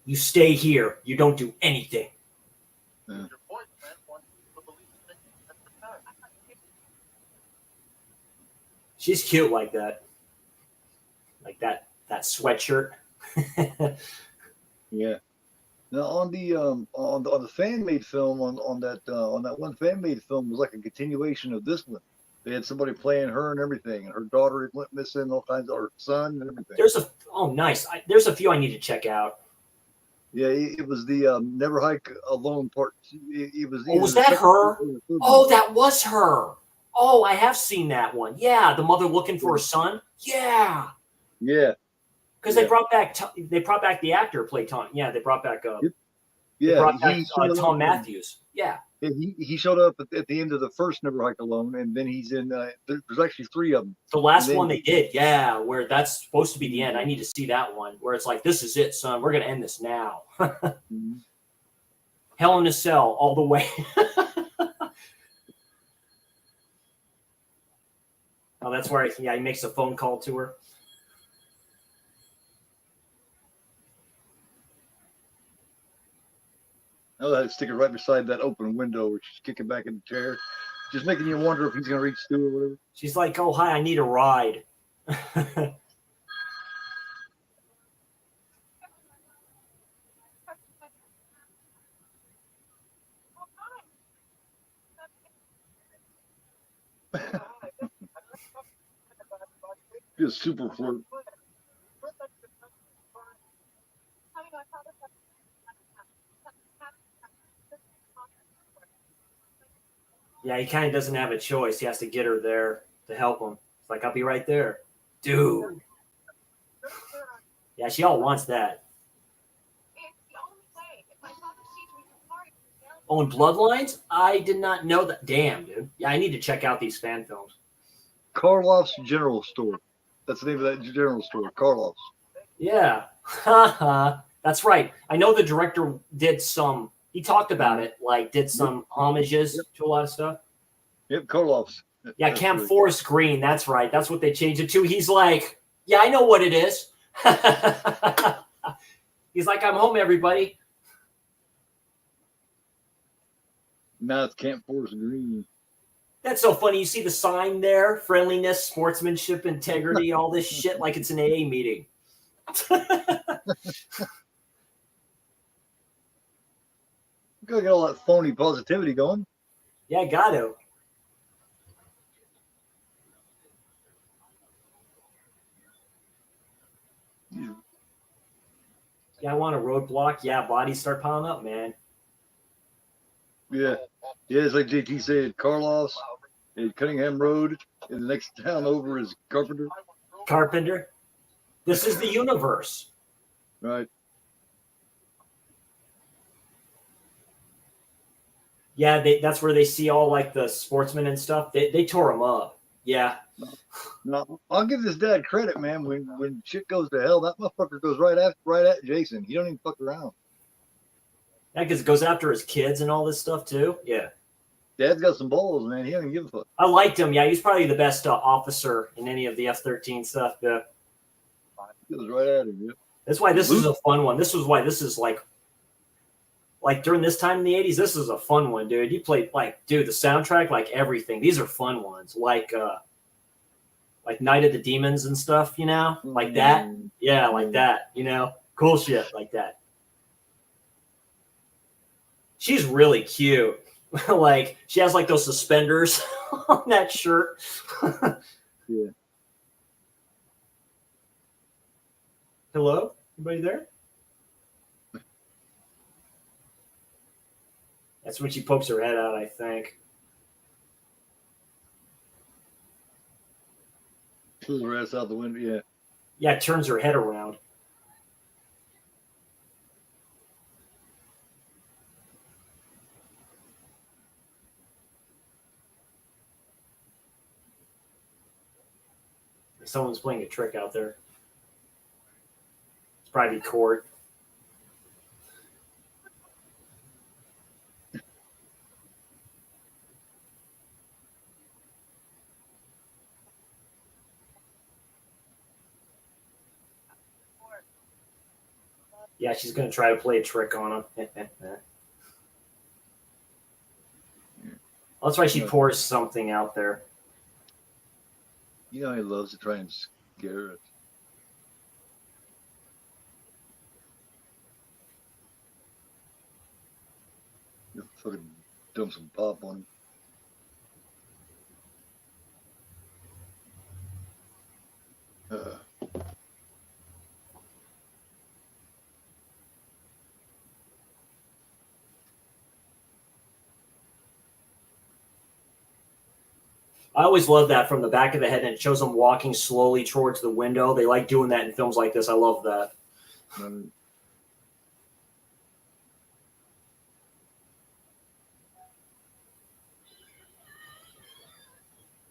You stay here. You don't do anything. Yeah. She's cute like that. Like that sweatshirt. Yeah. Now on the fan made film on that one fan made film was like a continuation of this one. They had somebody playing her and everything, and her daughter went missing, all kinds of her son and everything. Nice. There's a few I need to check out. Yeah, it was the Never Hike Alone part. It was. Oh, was that her? Oh, that was her. Oh, I have seen that one. Yeah, the mother looking for her son. Yeah. Yeah. Because they brought back the actor who played Tom. Yeah, they brought back. Yeah. They brought back Tom Matthews. Yeah. He showed up at the end of the first Never Hike Alone, and then he's in. There's actually 3 of them. The last one they did, yeah, where that's supposed to be the end. I need to see that one where it's like, this is it, son. We're gonna end this now. Mm-hmm. Hell in a Cell all the way. Oh, that's where he makes a phone call to her. Oh, I'd stick it right beside that open window where she's kicking back in the chair, just making you wonder if he's gonna reach through or whatever. She's like, "Oh, hi, I need a ride." Just super flirt. Yeah, he kind of doesn't have a choice. He has to get her there to help him. It's like, I'll be right there. Dude. Yeah, she all wants that. Oh, and Bloodlines? I did not know that. Damn, dude. Yeah, I need to check out these fan films. Karloff's General Store. That's the name of that general store, Karloff's. Yeah. Haha. That's right. I know the director did some, he talked about it, like did some homages to a lot of stuff. Yep, Karloff's. Yeah, That's Camp right. Forest Green. That's right. That's what they changed it to. He's like, yeah, I know what it is. He's like, I'm home, everybody. Now it's Camp Forest Green. That's so funny. You see the sign there, friendliness, sportsmanship, integrity, all this shit like it's an AA meeting. Gotta get all that phony positivity going. Yeah, got to. Yeah, I want a roadblock. Yeah, bodies start piling up, man. Yeah. Yeah, it's like JT said, Karloff's and Cunningham Road, and the next town over is Carpenter. Carpenter. This is the universe. Right. Yeah, that's where they see all like the sportsmen and stuff. They tore them up. Yeah. Now, I'll give this dad credit, man. When shit goes to hell, that motherfucker goes right at Jason. He don't even fuck around. Yeah, because it goes after his kids and all this stuff too. Yeah. Dad's got some balls, man. He don't even give a fuck. I liked him. Yeah, he's probably the best officer in any of the F-13 stuff. Yeah. He goes right at him. Yeah. That's why this is a fun one. This is why this is like during this time in the 80s, this is a fun one, dude. You played dude, the soundtrack, like everything. These are fun ones. Like Night of the Demons and stuff, you know? Like that. Yeah, like that, you know? Cool shit like that. She's really cute. Like she has like those suspenders on that shirt. Yeah. Hello? Anybody there? That's when she pokes her head out, I think. Pulls her ass out the window, yeah. Yeah, turns her head around. Someone's playing a trick out there. It's probably court. Yeah, she's going to try to play a trick on him. That's why she pours something out there. You know he loves to try and scare it. You fucking dump some pop on him. I always love that from the back of the head, and it shows them walking slowly towards the window. They like doing that in films like this. I love that.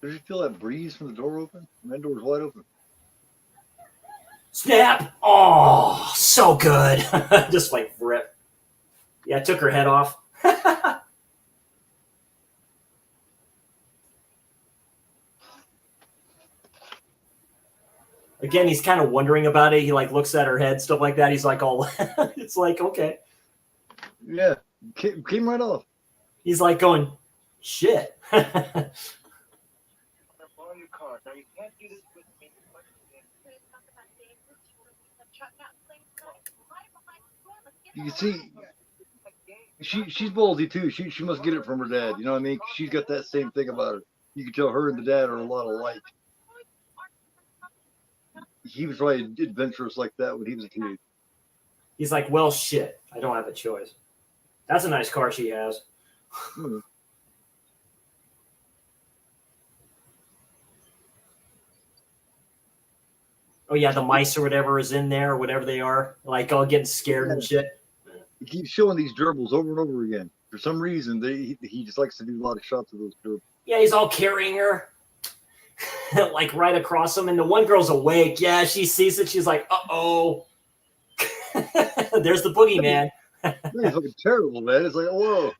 Did you feel that breeze from the door open? That door's wide open. Snap! Oh, so good. Just like rip. Yeah, took her head off. Again, he's kind of wondering about it. He like looks at her head, stuff like that. He's like, all, it's like, okay. Yeah, came right off. He's like going, shit. You can see she's ballsy too. She must get it from her dad. You know what I mean? She's got that same thing about her. You can tell her and the dad are a lot alike. He was probably adventurous like that when he was a kid. He's like, well, shit. I don't have a choice. That's a nice car she has. Oh yeah, the mice or whatever is in there, or whatever they are, like all getting scared and shit. He keeps showing these gerbils over and over again. For some reason, he just likes to do a lot of shots of those gerbils. Yeah, he's all carrying her, like right across him, and the one girl's awake. Yeah, she sees it. She's like, "Uh-oh." There's the boogeyman. He's fucking terrible, man. It's like, whoa.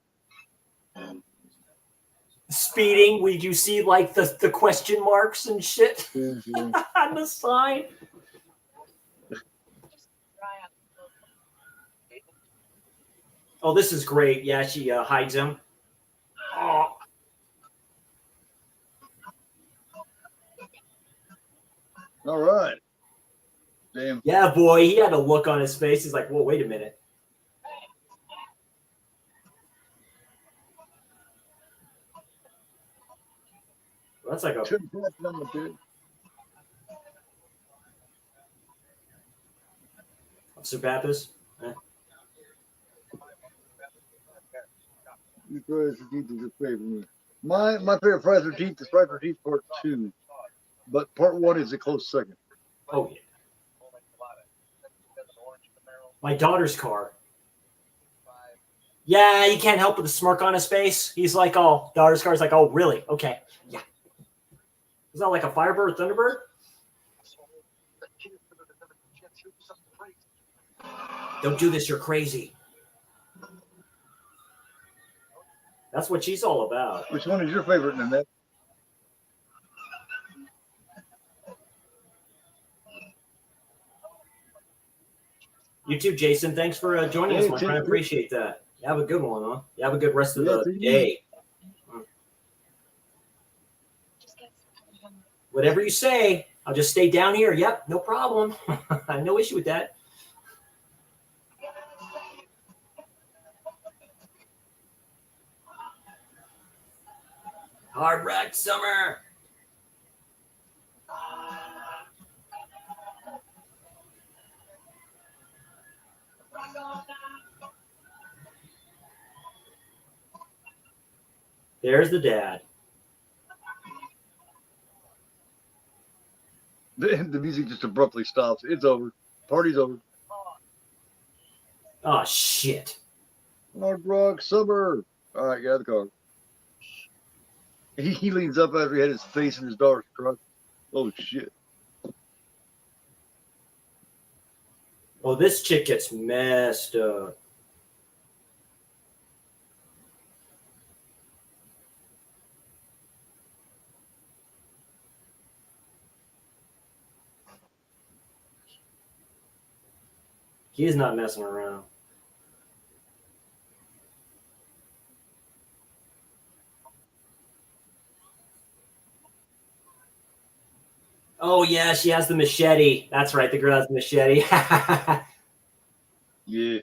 Speeding. Would you see like the question marks and shit on the sign? Oh, this is great. Yeah, she hides him. Oh. All right. Damn. Yeah, boy, he had a look on his face. He's like, "Whoa, wait a minute." Well, that's like a. Officer Pappas. My favorite Friday the 13th is Friday the 13th Part 2, but Part 1 is a close second. Oh yeah. My daughter's car. Yeah, you can't help but the smirk on his face. He's like, "Oh, daughter's car." Is like, "Oh, really? Okay, yeah." Is that like a Firebird, Thunderbird? Don't do this. You're crazy. That's what she's all about. Which one is your favorite, Nanette? You too, Jason. Thanks for joining us, my friend. I appreciate that. You have a good one, huh? You have a good rest of the day. Whatever you say, I'll just stay down here. Yep, no problem. I have no issue with that. Hard Rock Summer. There's the dad. The music just abruptly stops. It's over. Party's over. Oh, shit. Hard Rock Summer. All right, get out of the car. He leans up after he had his face in his daughter's truck. Oh, shit. Oh, this chick gets messed up. He's not messing around. Oh, yeah, she has the machete. That's right, the girl has the machete. Yeah.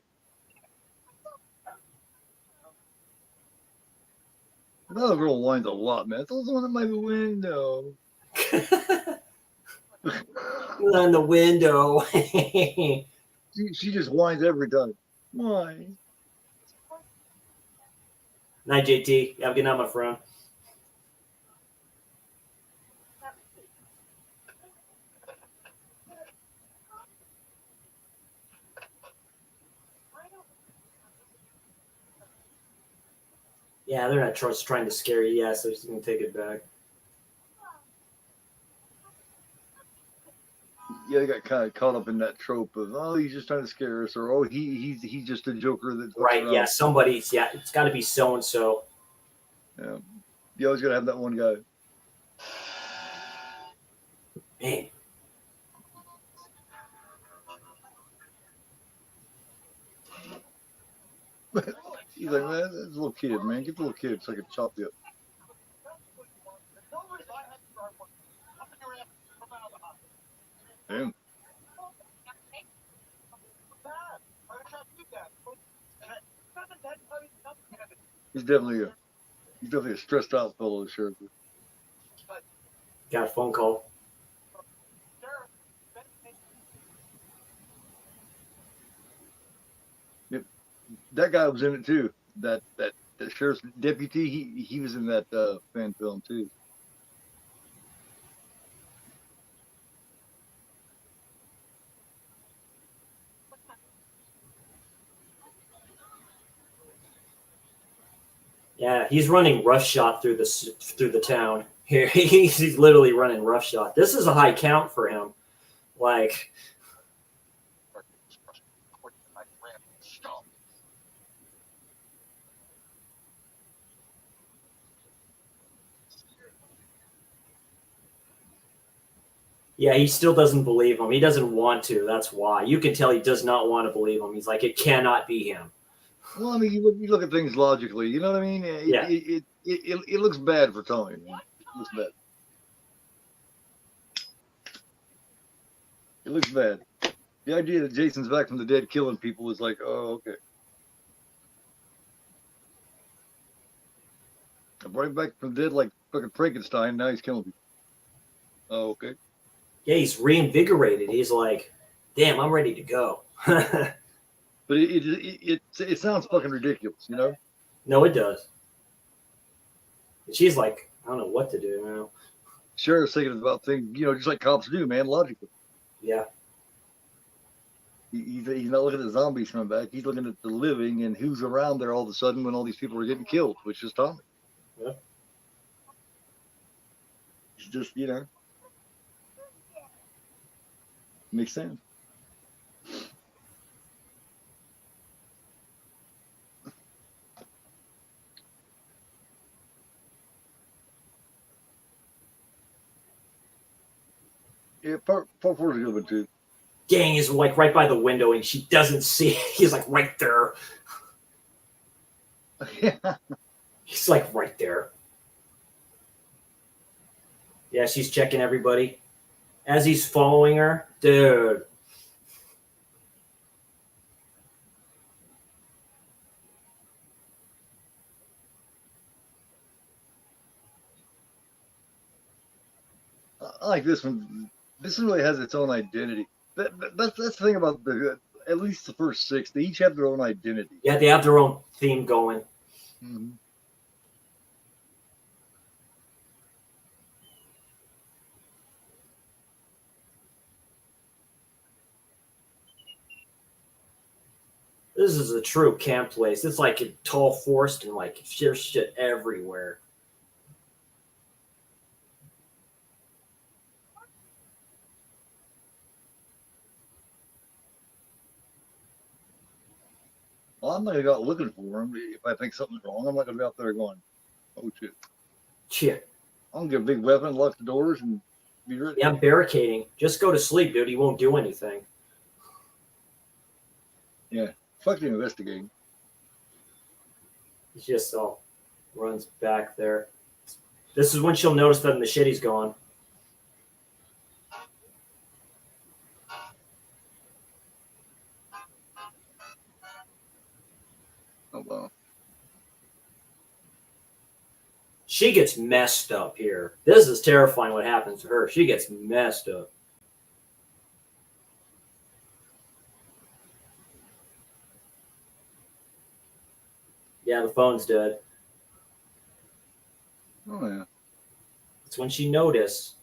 Another girl whines a lot, man. Throw someone at my window. On the window. she just whines every time. Why? Night, JT. Have a good night, my friend. Yeah, they're not just trying to scare you. Yeah, so she's going to take it back. Yeah, they got kind of caught up in that trope of, oh, he's just trying to scare us, or oh, he's just a joker that. Right? Yeah, somebody's. Yeah, it's got to be so and so. Yeah, you always gotta have that one guy. Man. He's like, man, that's a little kid, man. Get the little kid so I can chop you up. Damn. He's definitely a stressed out fellow, sure. Got a phone call. Yep. That guy was in it too. That sheriff's deputy, he was in that fan film too. Yeah, he's running roughshod through the town. Here, he's literally running roughshod. This is a high count for him. Like, yeah, he still doesn't believe him. He doesn't want to. That's why. You can tell he does not want to believe him. He's like, it cannot be him. Well, I mean, you look at things logically. You know what I mean? Yeah. It looks bad for Tony. Man. It looks bad. It looks bad. The idea that Jason's back from the dead killing people is like, oh, okay. I brought him back from the dead like fucking Frankenstein. Now he's killing people. Oh, okay. Yeah, he's reinvigorated. He's like, damn, I'm ready to go. But it sounds fucking ridiculous, you know? No, it does. And she's like, I don't know what to do now. Sheriff's thinking about things, you know, just like cops do, man, logically. Yeah. He's not looking at zombies coming back. He's looking at the living and who's around there all of a sudden when all these people are getting killed, which is Tommy. Yeah. It's just, you know, makes sense. Yeah, part 4 is a good one too. Gang is like right by the window and she doesn't see it. He's like right there. Yeah. He's like right there. Yeah, she's checking everybody. As he's following her, dude. I like this one. This one really has its own identity. That's the thing about at least the first 6. They each have their own identity. Yeah, they have their own theme going. Mm-hmm. This is a true camp place. It's like a tall forest and like there's shit everywhere. Well, I'm not gonna go out looking for them. If I think something's wrong, I'm not gonna be out there going, "Oh shit!" Shit. I'm gonna get a big weapon, lock the doors, and be ready. Yeah, I'm barricading. Just go to sleep, dude. He won't do anything. Yeah, fuck the investigating. He just all runs back there. This is when she'll notice that the machete's gone. Oh well. She gets messed up here. This is terrifying what happens to her. She gets messed up. Yeah, the phone's dead. Oh yeah. It's when she noticed.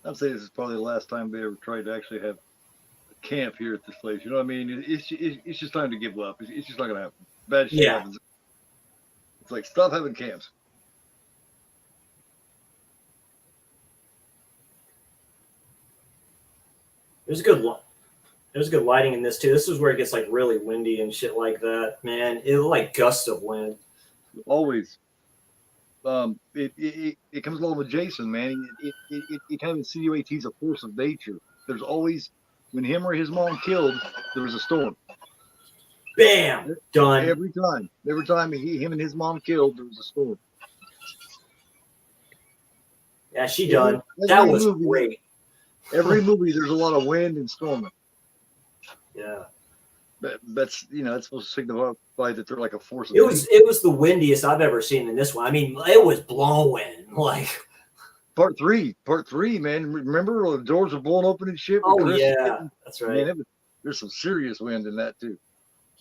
I'd say this is probably the last time they ever tried to actually have a camp here at this place. You know what I mean? It's just time to give up. It's just not gonna happen. Bad shit Yeah. happens. It's like stop having camps. There's good lighting in this too. This is where it gets like really windy and shit like that. Man, it like gusts of wind. Always. It comes along with Jason, man. It kind of insinuates he's a force of nature. There's always, when him or his mom killed, there was a storm. Bam! Done. Every time him and his mom killed, there was a storm. Yeah, she done. That was great. Every movie, there's a lot of wind and storming. Yeah. That's that's supposed to signify that they're like a force of It was the windiest I've ever seen in this one. I mean, it was blowing. Like Part three, man. Remember the doors were blowing open and shit? oh yeah, that's right. Man, there's some serious wind in that too.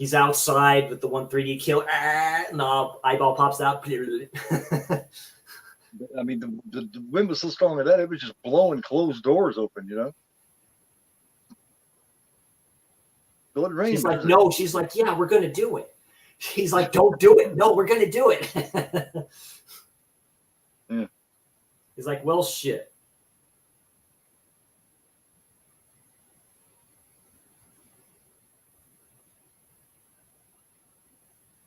He's outside with the one 3D kill, and the eyeball pops out. I mean, the wind was so strong that it was just blowing closed doors open, you know? So it rained. She's like, no. She's like, yeah, we're going to do it. He's like, don't do it. No, we're going to do it. Yeah. He's like, well, shit.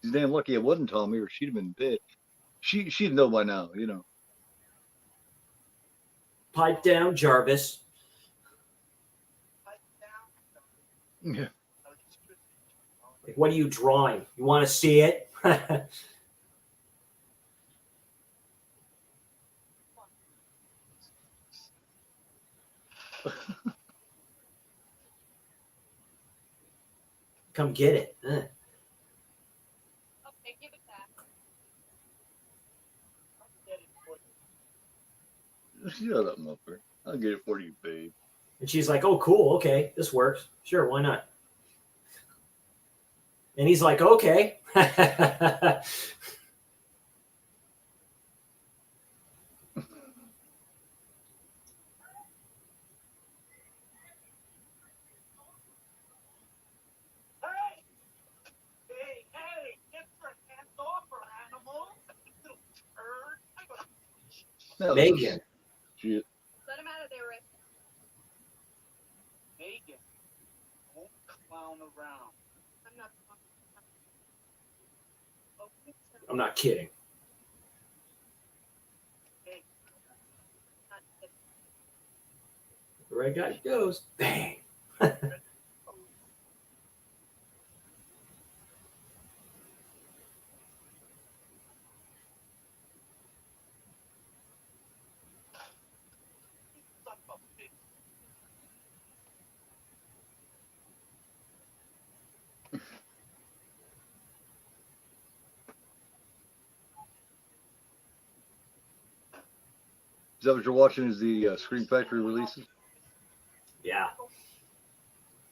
She's damn lucky it wasn't Tommy, or she'd have been dead. She'd know by now, you know. Pipe down, Jarvis. Yeah. Like, what are you drawing? You want to see it? Come get it. Okay, give it back. I'll get it for you. Shut up, Muffler. I'll get it for you, babe. And she's like, oh, cool. Okay, this works. Sure, why not? And he's like, okay. Hey, get your hands off her, animal. Little turd. No, Megan. Shit. Let him out of there, Rick. Megan, don't clown around. I'm not. I'm not kidding. The right guy goes. Bang. Is that what you're watching? Is the Scream Factory releases? Yeah.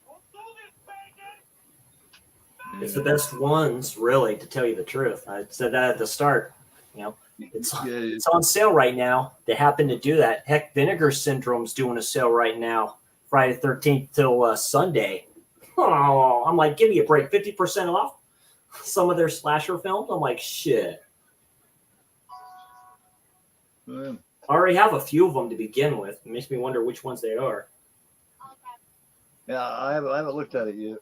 Don't do this, Megan. It's the best ones, really, to tell you the truth. I said that at the start. You know, it's on sale right now. They happen to do that. Heck, Vinegar Syndrome's doing a sale right now, Friday 13th till Sunday. Oh, I'm like, give me a break, 50% off some of their slasher films. I'm like, shit. Yeah. I already have a few of them to begin with. It makes me wonder which ones they are. Yeah, I haven't looked at it yet.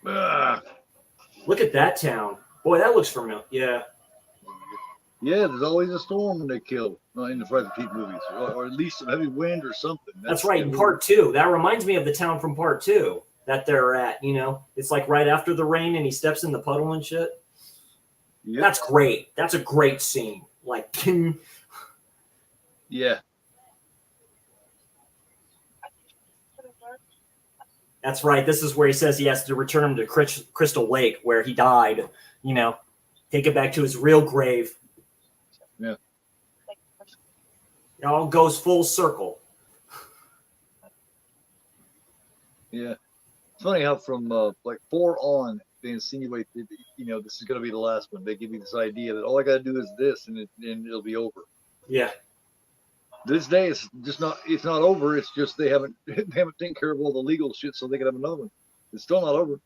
Ah. Look at that town. Boy, that looks familiar. Yeah. Yeah, there's always a storm when they kill in the Friday the 13th movies, or at least some heavy wind or something. That's right. In part 2, that reminds me of the town from part 2 that they're at. You know, it's like right after the rain and he steps in the puddle and shit. Yep. That's great. That's a great scene. Like, yeah. That's right. This is where he says he has to return him to Crystal Lake, where he died. You know, take it back to his real grave. Yeah. It all goes full circle. Yeah. It's funny how from like 4 on, they insinuate that, you know, this is going to be the last one. They give you this idea that all I got to do is this, and it'll be over. Yeah. This day it's just not. It's not over. It's just they haven't taken care of all the legal shit, so they can have another one. It's still not over.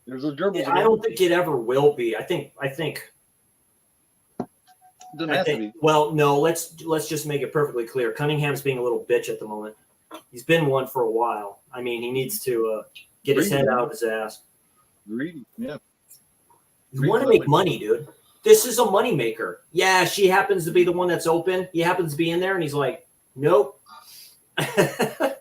There's a gerbil. I don't think it ever will be. I think. Doesn't have to be. Well, no. Let's just make it perfectly clear. Cunningham's being a little bitch at the moment. He's been one for a while. I mean, he needs to get his head out of his ass. Greedy, yeah. You want to make money, dude. This is a moneymaker. Yeah, she happens to be the one that's open. He happens to be in there, and he's like, nope. I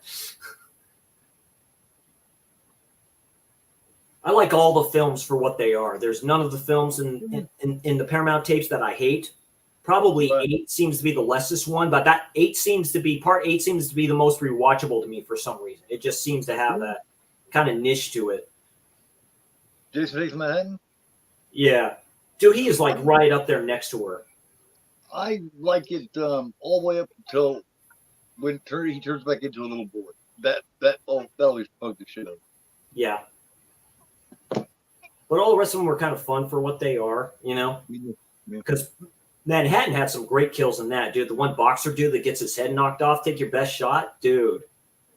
like all the films for what they are. There's none of the films in the Paramount tapes that I hate. Probably 8 seems to be the lessest one, but that 8 seems to be part 8 seems to be the most rewatchable to me for some reason. It just seems to have that kind of niche to it. Jason Takes Manhattan? Yeah. Dude, he is like right up there next to her. I like it all the way up until when he turns back into a little boy. that always bugged the shit out of Yeah. But all the rest of them were kind of fun for what they are, me. Because Manhattan had some great kills in that, dude. The one boxer dude that gets his head knocked off, take your best shot, dude.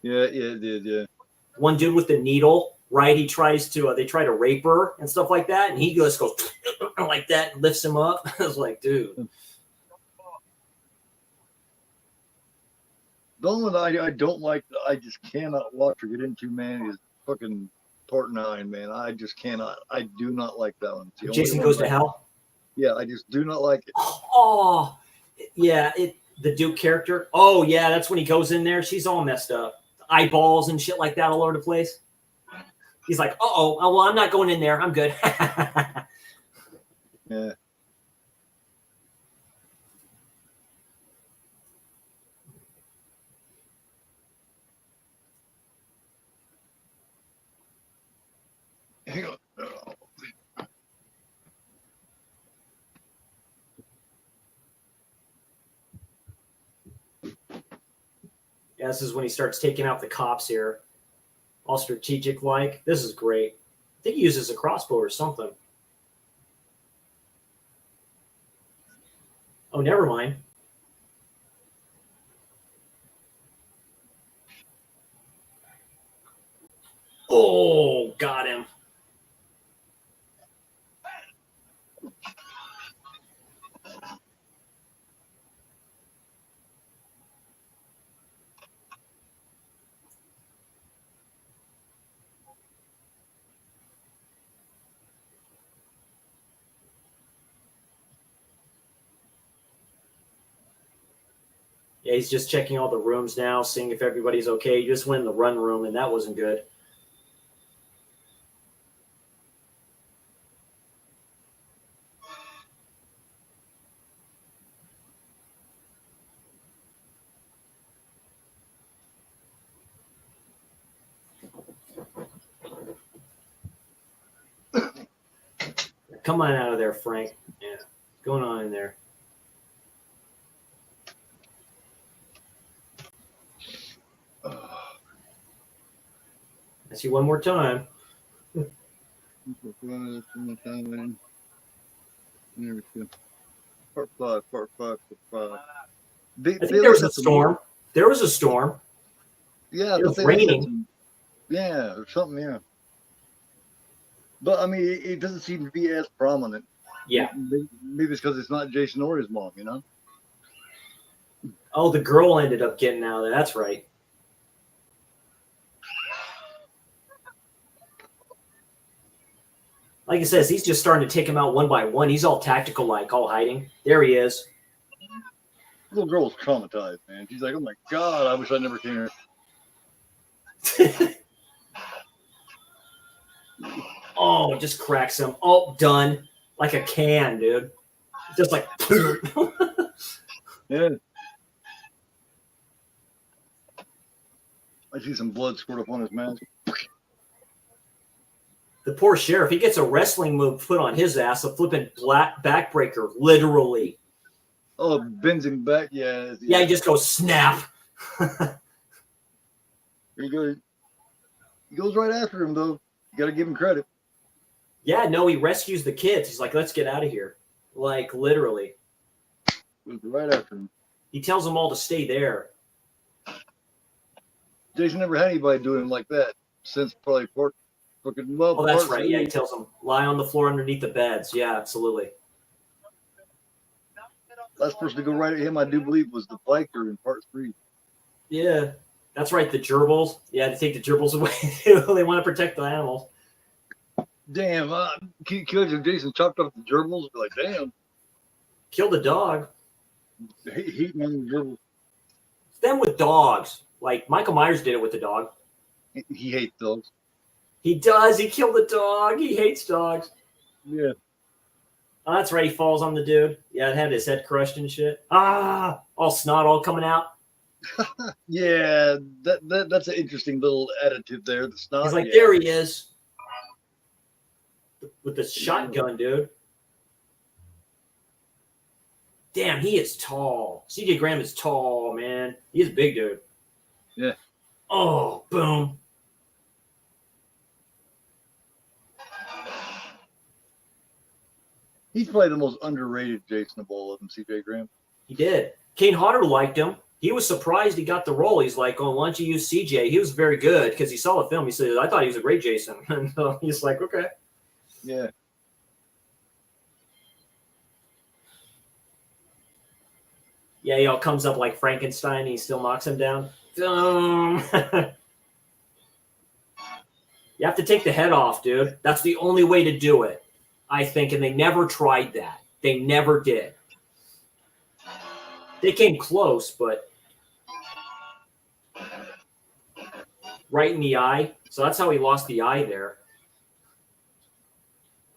Yeah, it did, yeah. One dude with the needle, right? He tries to, they try to rape her and stuff like that, and he just goes like that and lifts him up. I was like, dude. The only one I don't like, I just cannot watch or get into, man, is fucking Part 9, man. I just cannot. I do not like that one. It's the only Jason one Goes to Hell. Yeah, I just do not like it. Oh, yeah. The Duke character. Oh, yeah. That's when he goes in there. She's all messed up. Eyeballs and shit like that all over the place. He's like, oh, well, I'm not going in there. I'm good. Yeah. Hang on. Yeah, this is when he starts taking out the cops here. All strategic like. This is great. I think he uses a crossbow or something. Oh, never mind. Oh, got him. Yeah, he's just checking all the rooms now, seeing if everybody's okay. He just went in the run room, and that wasn't good. Come on out of there, Frank. Yeah, what's going on in there? I see one more time. Part 5, Part 5, Part 5. I think there was a storm. There was a storm. Yeah, it was raining. Yeah, or something, yeah. But I mean, it doesn't seem to be as prominent. Yeah. Maybe it's because it's not Jason or his mom, you know? Oh, the girl ended up getting out of there. That's right. Like I says, he's just starting to take him out one by one. He's all tactical, like all hiding. There he is. The little girl was traumatized, man. She's like, "Oh my god, I wish I never came here." Oh, just cracks him. Oh, done. Like a can, dude. Just like. Yeah. I see some blood squirt up on his mask. The poor sheriff, he gets a wrestling move put on his ass, a flipping black backbreaker, literally. Oh, bends him back. Yeah. Yeah, he just goes snap. Here you go. He goes right after him, though. You got to give him credit. Yeah, no, he rescues the kids. He's like, let's get out of here. Like, literally. Goes right after him. He tells them all to stay there. Jason never had anybody do him like that since probably Part. Oh, that's right. Yeah, he tells them, lie on the floor underneath the beds. Yeah, absolutely. Last person to go right at him, I do believe, was the biker in Part 3. Yeah, that's right. The gerbils. Yeah, to take the gerbils away. They want to protect the animals. Damn, if Jason chopped off the gerbils, be like, damn. Kill the dog. Heating on the gerbils. It's them with dogs. Like, Michael Myers did it with the dog. He hates dogs. He does. He killed the dog. He hates dogs. Yeah. Oh, that's right. He falls on the dude. Yeah, it had his head crushed and shit. Ah, all snot all coming out. Yeah, that's an interesting little additive there. The snot. He's like, yeah. there he is. With the shotgun, dude. Damn, he is tall. CJ Graham is tall, man. He's a big dude. Yeah. Oh, boom. He's probably the most underrated Jason of all of them, C.J. Graham. He did. Kane Hodder liked him. He was surprised he got the role. He's like, oh, why don't you use CJ? He was very good because he saw the film. He said, I thought he was a great Jason. And he's like, okay. Yeah. Yeah, he all comes up like Frankenstein. And he still knocks him down. You have to take the head off, dude. That's the only way to do it, I think. And they never tried that. They never did. They came close, but right in the eye. So that's how he lost the eye there.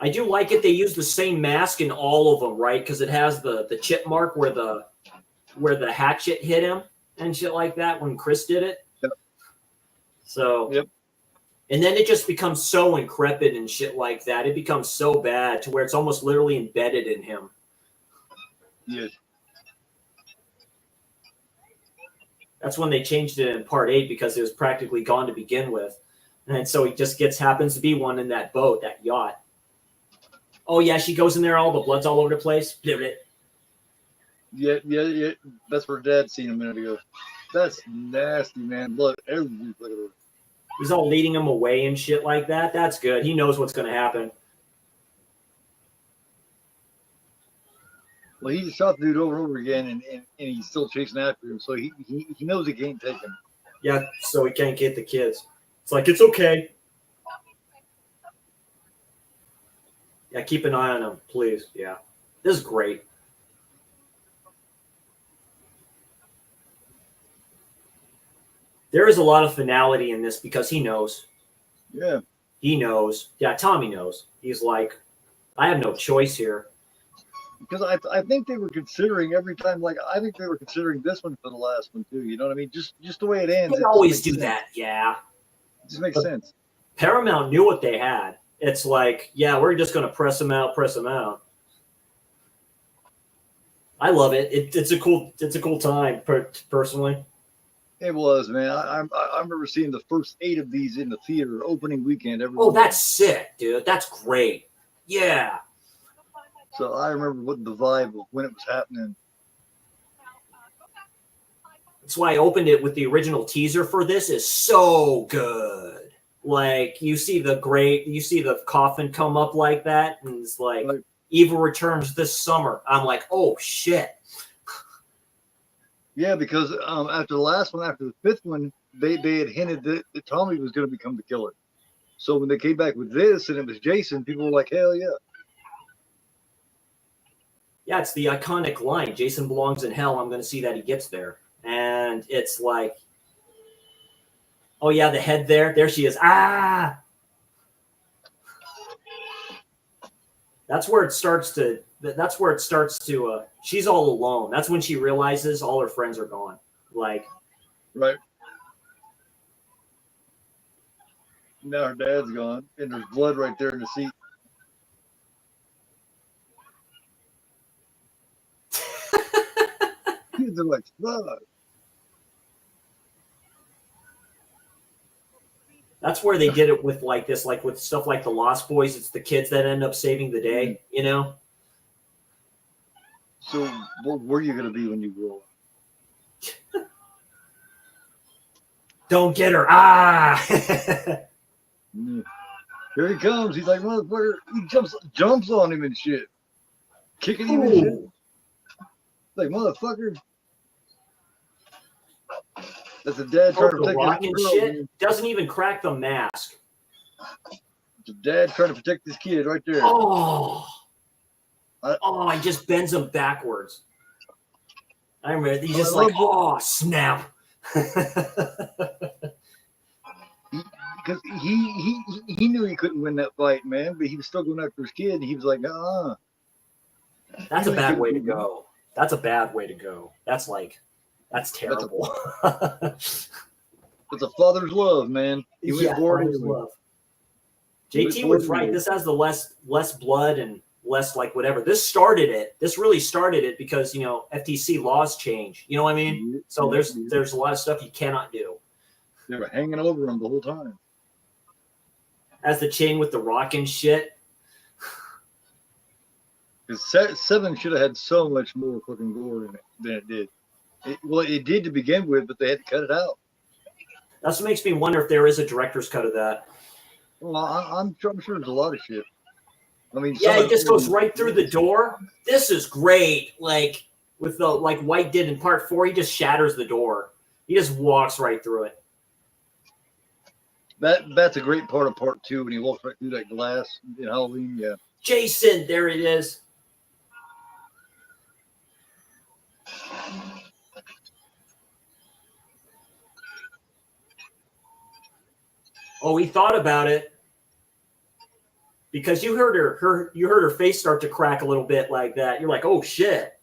I do like it. They use the same mask in all of them, right? Because it has the chip mark where the hatchet hit him and shit like that when Chris did it. Yep. So, yep. And then it just becomes so increpid and shit like that. It becomes so bad to where it's almost literally embedded in him. Yes. That's when they changed it in part 8 because it was practically gone to begin with. And so he just happens to be one in that boat, that yacht. Oh, yeah, she goes in there, all the blood's all over the place. Yeah. That's where Dad seen a minute ago. That's nasty, man. Blood everywhere. He's all leading him away and shit like that. That's good. He knows what's going to happen. Well, he shot the dude over and over again, and he's still chasing after him. So he knows he can't take him. Yeah, so he can't get the kids. It's like, it's okay. Yeah, keep an eye on him, please. Yeah. This is great. There is a lot of finality in this because he knows. Yeah. He knows. Yeah, Tommy knows. He's like, I have no choice here. Because I think they were considering every time, like, I think they were considering this one for the last one, too. You know what I mean? Just the way it ends. They always do that, yeah. It just makes sense. Paramount knew what they had. It's like, yeah, we're just going to press them out. I love it. It's a cool time, personally. It was, man. I remember seeing the first 8 of these in the theater opening weekend. Oh, that's sick, dude. That's great. Yeah. So I remember what the vibe of when it was happening. That's why I opened it with the original teaser for this. Is so good. Like you see the coffin come up like that, and it's like Evil returns this summer. I'm like, oh shit. Yeah, because after the last one, after the 5th one, they had hinted that Tommy was going to become the killer. So when they came back with this and it was Jason, people were like, hell yeah. Yeah, it's the iconic line, Jason belongs in hell, I'm going to see that he gets there. And it's like, oh yeah, the head there she is. Ah! That's where it starts to, she's all alone. That's when she realizes all her friends are gone. Like. Right. Now her dad's gone, and there's blood right there in the seat. Kids are like, fuck. That's where they did it with like this, like with stuff like the Lost Boys. It's the kids that end up saving the day, you know? So what were you going to be when you grow up? Don't get her. Ah! Here he comes. He's like, motherfucker. He jumps on him and shit. Kicking him and shit. Like, motherfucker. That's a dad trying to protect his girl. Shit. Doesn't even crack the mask. It's a dad trying to protect his kid right there. He just bends him backwards. I remember he's just like, oh, snap. Because he knew he couldn't win that fight, man, but he was still going after his kid, and he was like, nah. That's a bad way to go. That's a bad way to go. That's terrible. It's a father's love, man. He went father's love. JT was right. This has the less blood and less like whatever. This really started it because, FTC laws change. You know what I mean? So there's a lot of stuff you cannot do. They were hanging over him the whole time. As the chain with the rock and shit. Because 7 should have had so much more fucking gore in it than it did. It did to begin with, but they had to cut it out. That's what makes me wonder if there is a director's cut of that. Well, I'm sure there's a lot of shit. I mean, Yeah, he just goes right through the door. This is great. Like with the like White did in part 4, he just shatters the door. He just walks right through it. That's a great part of part 2 when he walks right through that glass in Halloween. Yeah. Jason, there it is. Oh, he thought about it. Because you heard her face start to crack a little bit like that. You're like, oh shit.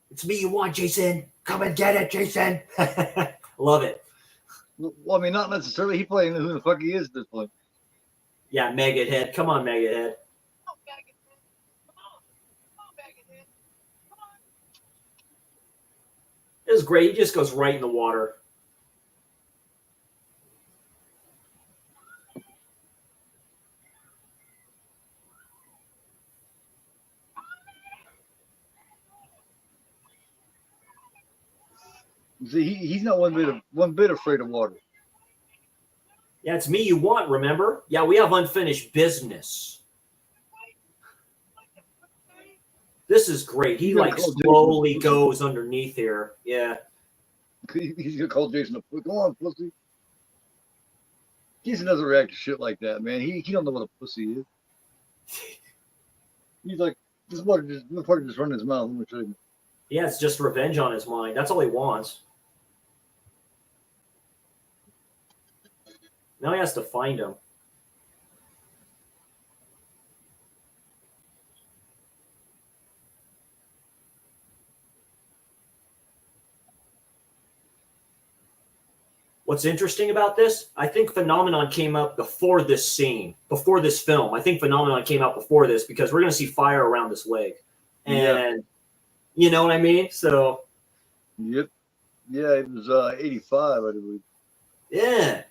It's me you want, Jason. Come and get it, Jason. Love it. Well, I mean, not necessarily. He probably knew who the fuck he is at this point. Yeah, Maggot Head. Come on, Maggot Head. It was great. He just goes right in the water. See, he's not one bit afraid of water. Yeah, it's me you want, remember? Yeah, we have unfinished business. This is great. He like slowly goes underneath here. Yeah. He's gonna call Jason a pussy. Come on, pussy. Jason doesn't react to shit like that, man. He don't know what a pussy is. He's like, this fucker just running his mouth. Let me show you. Yeah, it's just revenge on his mind. That's all he wants. Now he has to find him. What's interesting about this, I think Phenomenon came up before this scene, before this film. I think Phenomenon came out before this because we're going to see fire around this leg. And you know what I mean? So. Yep. Yeah, it was 85, I believe. Yeah.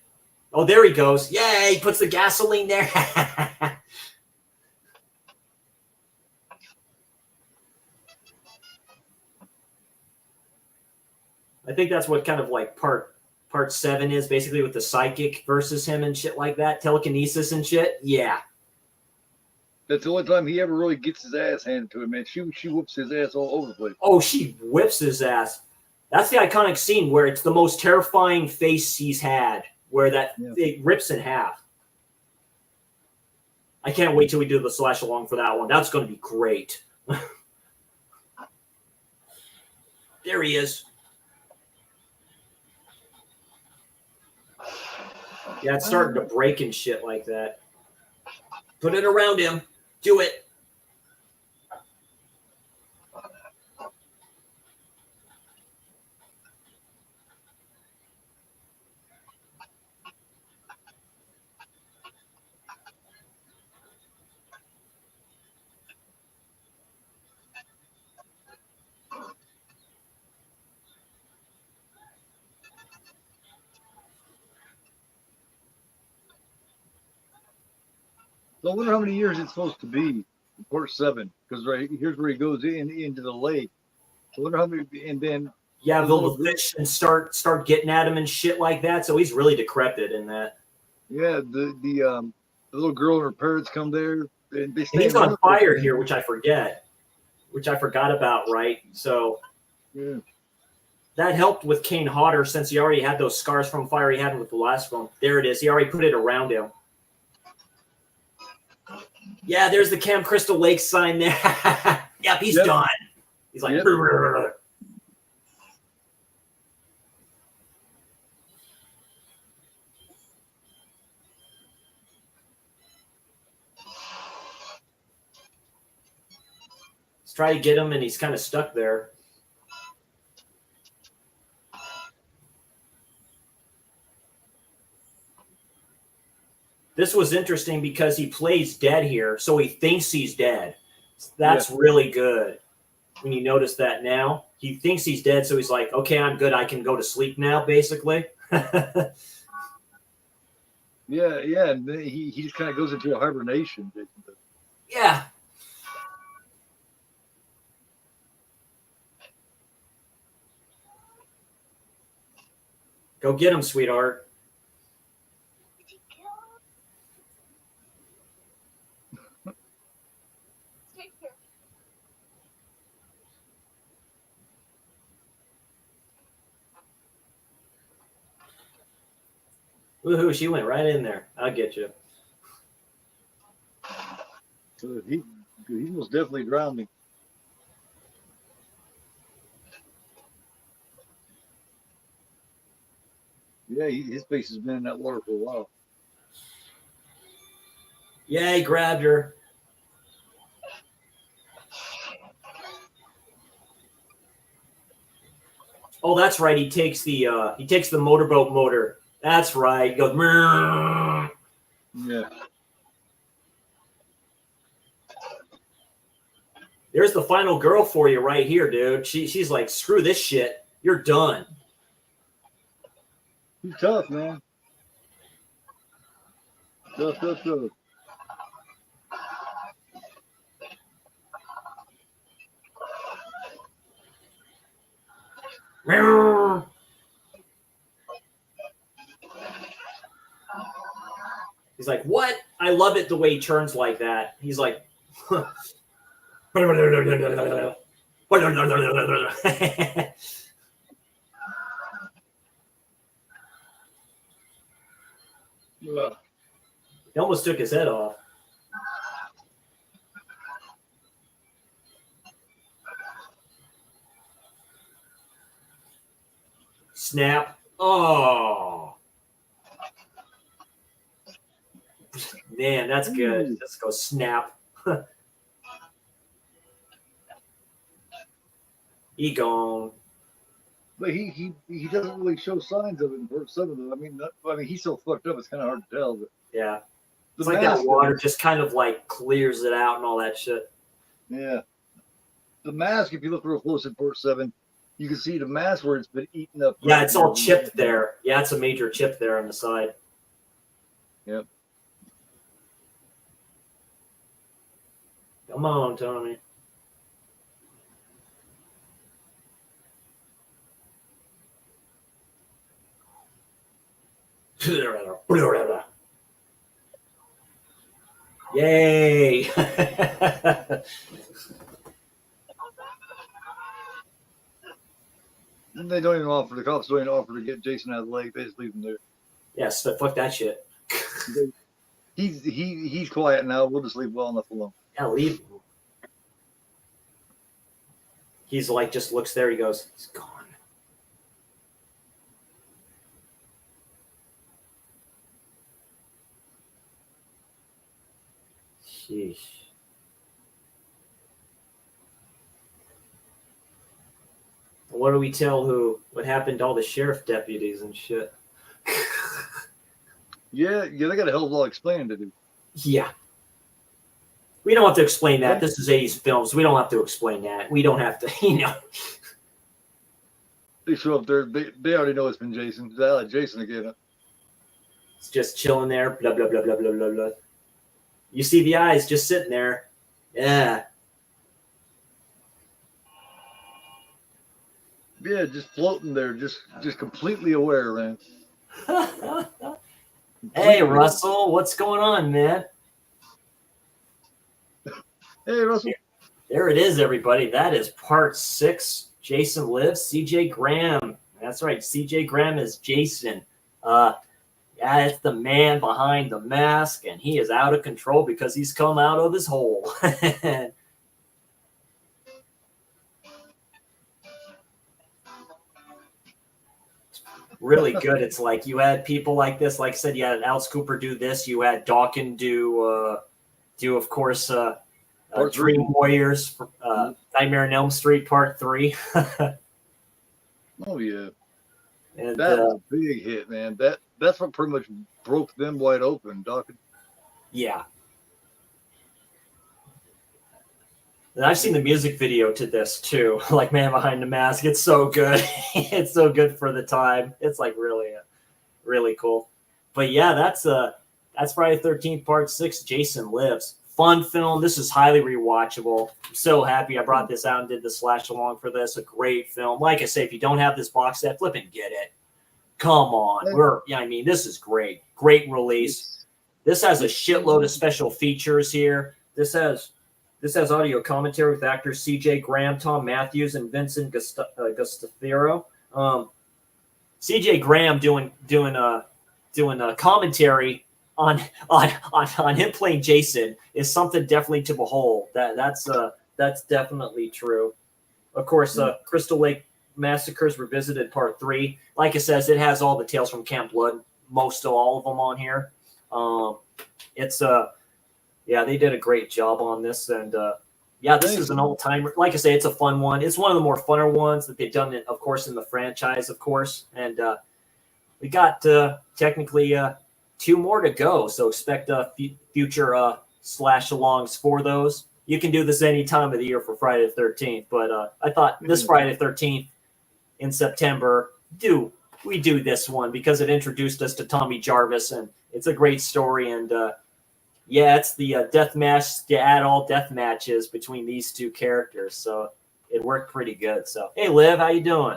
Oh, there he goes. Yeah, he puts the gasoline there. I think that's what kind of like part 7 is basically with the psychic versus him and shit like that. Telekinesis and shit. Yeah. That's the only time he ever really gets his ass handed to him, man. She whoops his ass all over the place. Oh, she whips his ass. That's the iconic scene where it's the most terrifying face he's had, where it rips in half. I can't wait till we do the slash along for that one. That's going to be great. There he is. Yeah, it's starting to break and shit like that. Put it around him. Do it. So I wonder how many years it's supposed to be, part 7, because here's where he goes into the lake. So I wonder how many, and then the fish and start getting at him and shit like that. So he's really decrepit in that. Yeah, the little girl and her parents come there. And he's on fire here, which I forgot about, right? So yeah. That helped with Kane Hodder since he already had those scars from fire he had with the last one. There it is. He already put it around him. Yeah, there's the Camp Crystal Lake sign there. Yep, he's done. He's like, yep. Let's try to get him, and he's kind of stuck there. This was interesting because he plays dead here, so he thinks he's dead. That's really good. when you notice that now. He thinks he's dead, so he's like, okay, I'm good. I can go to sleep now, basically. Yeah, and then he just kind of goes into a hibernation. Yeah. Go get him, sweetheart. Take care. Woohoo, she went right in there. I'll get you. So he most definitely drowned me. Yeah, his face has been in that water for a while. Yeah, he grabbed her. Oh, that's right. He takes the motorboat motor. That's right. He goes. Mrrr. Yeah. There's the final girl for you right here, dude. She's like, screw this shit. You're done. He's tough, man. Tough. Mrrr. He's like, what? I love it the way he turns like that. He's like, huh. Yeah. He almost took his head off. Snap. Oh. Man, that's good. Ooh. Let's go snap. He gone. But he doesn't really show signs of it in part 7 though. I mean he's so fucked up it's kind of hard to tell. But Yeah. the It's like that mask, water just kind of like clears it out and all that shit. yeah. The mask, if you look real close in part 7, you can see the mask where it's been eaten up. Yeah, it's all chipped there. Yeah, it's a major chip there on the side. Yep. Come on, Tommy. Yay! And they don't even offer, the cops don't even offer to get Jason out of the lake. They just leave him there. Yes, but fuck that shit. He's quiet now. We'll just leave well enough alone. Yeah, leave. He's like, just looks there. He goes, he's gone. Sheesh. What do we tell what happened to all the sheriff deputies and shit? Yeah, they got a hell of a lot of explaining to do. Yeah. We don't have to explain that. This is 80s films. We don't have to explain that. We don't have to, They show up there. They already know it's been Jason. They like Jason again. It's just chilling there. Blah, blah, blah, blah, blah, blah, blah. You see the eyes just sitting there. Yeah. Yeah, just floating there, just completely aware, man. Hey, Russell, what's going on, man? Hey, Russell. There it is, everybody. That is part 6. Jason Lives. CJ Graham. That's right. CJ Graham is Jason. Yeah, it's the man behind the mask, and he is out of control because he's come out of his hole. Really good. It's like you had people like this. Like I said, you had Alice Cooper do this. You had Dawkins do of course, Dream Warriors, Nightmare on Elm Street Part 3. Oh yeah, And that was a big hit, man. That's what pretty much broke them wide open, Dawkins. Yeah. And I've seen the music video to this too, like Man Behind the Mask. It's so good. It's so good for the time. It's like really, really cool. But yeah, that's Friday the 13th Part 6. Jason Lives. Fun film. This is highly rewatchable. I'm so happy I brought this out and did the slash along for this. A great film. Like I say, if you don't have this box set, flip and get it. Come on. I mean, this is great. Great release. This has a shitload of special features here. This has audio commentary with actors C.J. Graham, Tom Matthews, and Vincent Gustafero. C.J. Graham doing a commentary on him playing Jason is something definitely to behold. That's definitely true. Of course, Crystal Lake Massacres Revisited Part 3. Like it says, it has all the tales from Camp Blood, most of all of them on here. They did a great job on this, and this is an old timer. Like I say, it's a fun one. It's one of the more funner ones that they've done, of course, in the franchise, of course. And we got technically 2 more to go, so expect future slash alongs for those. You can do this any time of the year for Friday the 13th, but I thought this Friday the 13th in September, we do this one because it introduced us to Tommy Jarvis, and it's a great story. And it's the death match to add all death matches between these 2 characters, so it worked pretty good. So hey, Liv, how you doing?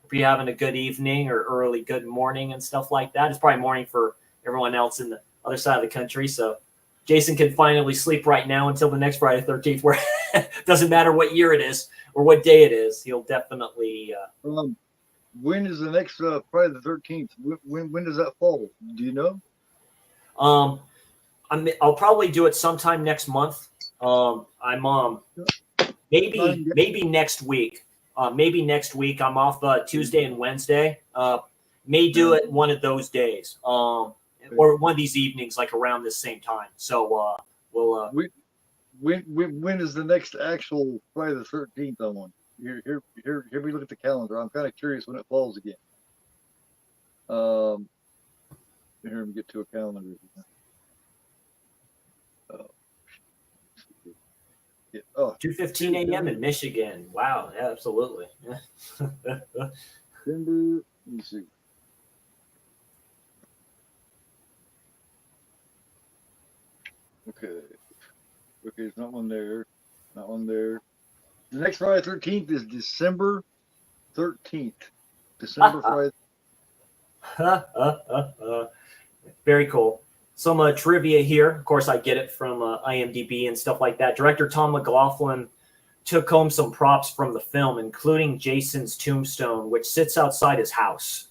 Hope you're having a good evening or early good morning and stuff like that. It's probably morning for everyone else in the other side of the country. So Jason can finally sleep right now until the next Friday the 13th, where it doesn't matter what year it is or what day it is. He'll definitely. When is the next Friday the 13th? When does that fall? Do you know? I'll probably do it sometime next month. Maybe next week. Maybe next week. I'm off Tuesday and Wednesday. May do it one of those days. Or one of these evenings, like around the same time. So we'll. When is the next actual Friday the 13th on? Here we look at the calendar. I'm kind of curious when it falls again. Here we get to a calendar. 2:15 a.m. in Michigan. Wow, yeah, absolutely. December. Let me see. Okay, there's not one there. Not one there. The next Friday 13th is December 13th. December Friday. Very cool. Some trivia here. Of course, I get it from IMDb and stuff like that. Director Tom McLaughlin took home some props from the film, including Jason's tombstone, which sits outside his house,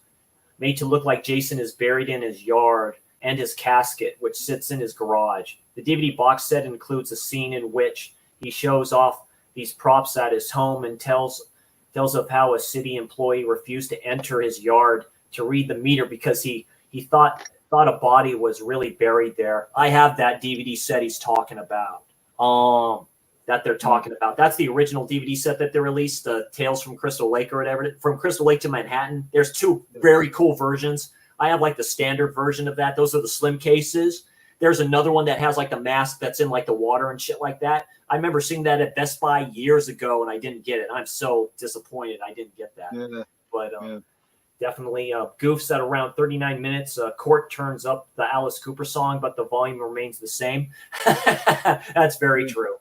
made to look like Jason is buried in his yard, and his casket, which sits in his garage. The DVD box set includes a scene in which he shows off these props at his home and tells of how a city employee refused to enter his yard to read the meter because he thought a body was really buried there. I have that DVD set he's talking about. That they're talking about. That's the original DVD set that they released, the Tales from Crystal Lake or whatever. From Crystal Lake to Manhattan. There's 2 very cool versions. I have like the standard version of that. Those are the slim cases. There's another one that has like the mask that's in like the water and shit like that. I remember seeing that at Best Buy years ago and I didn't get it. I'm so disappointed I didn't get that. Yeah. But definitely goofs at around 39 minutes. Court turns up the Alice Cooper song, but the volume remains the same. That's very true.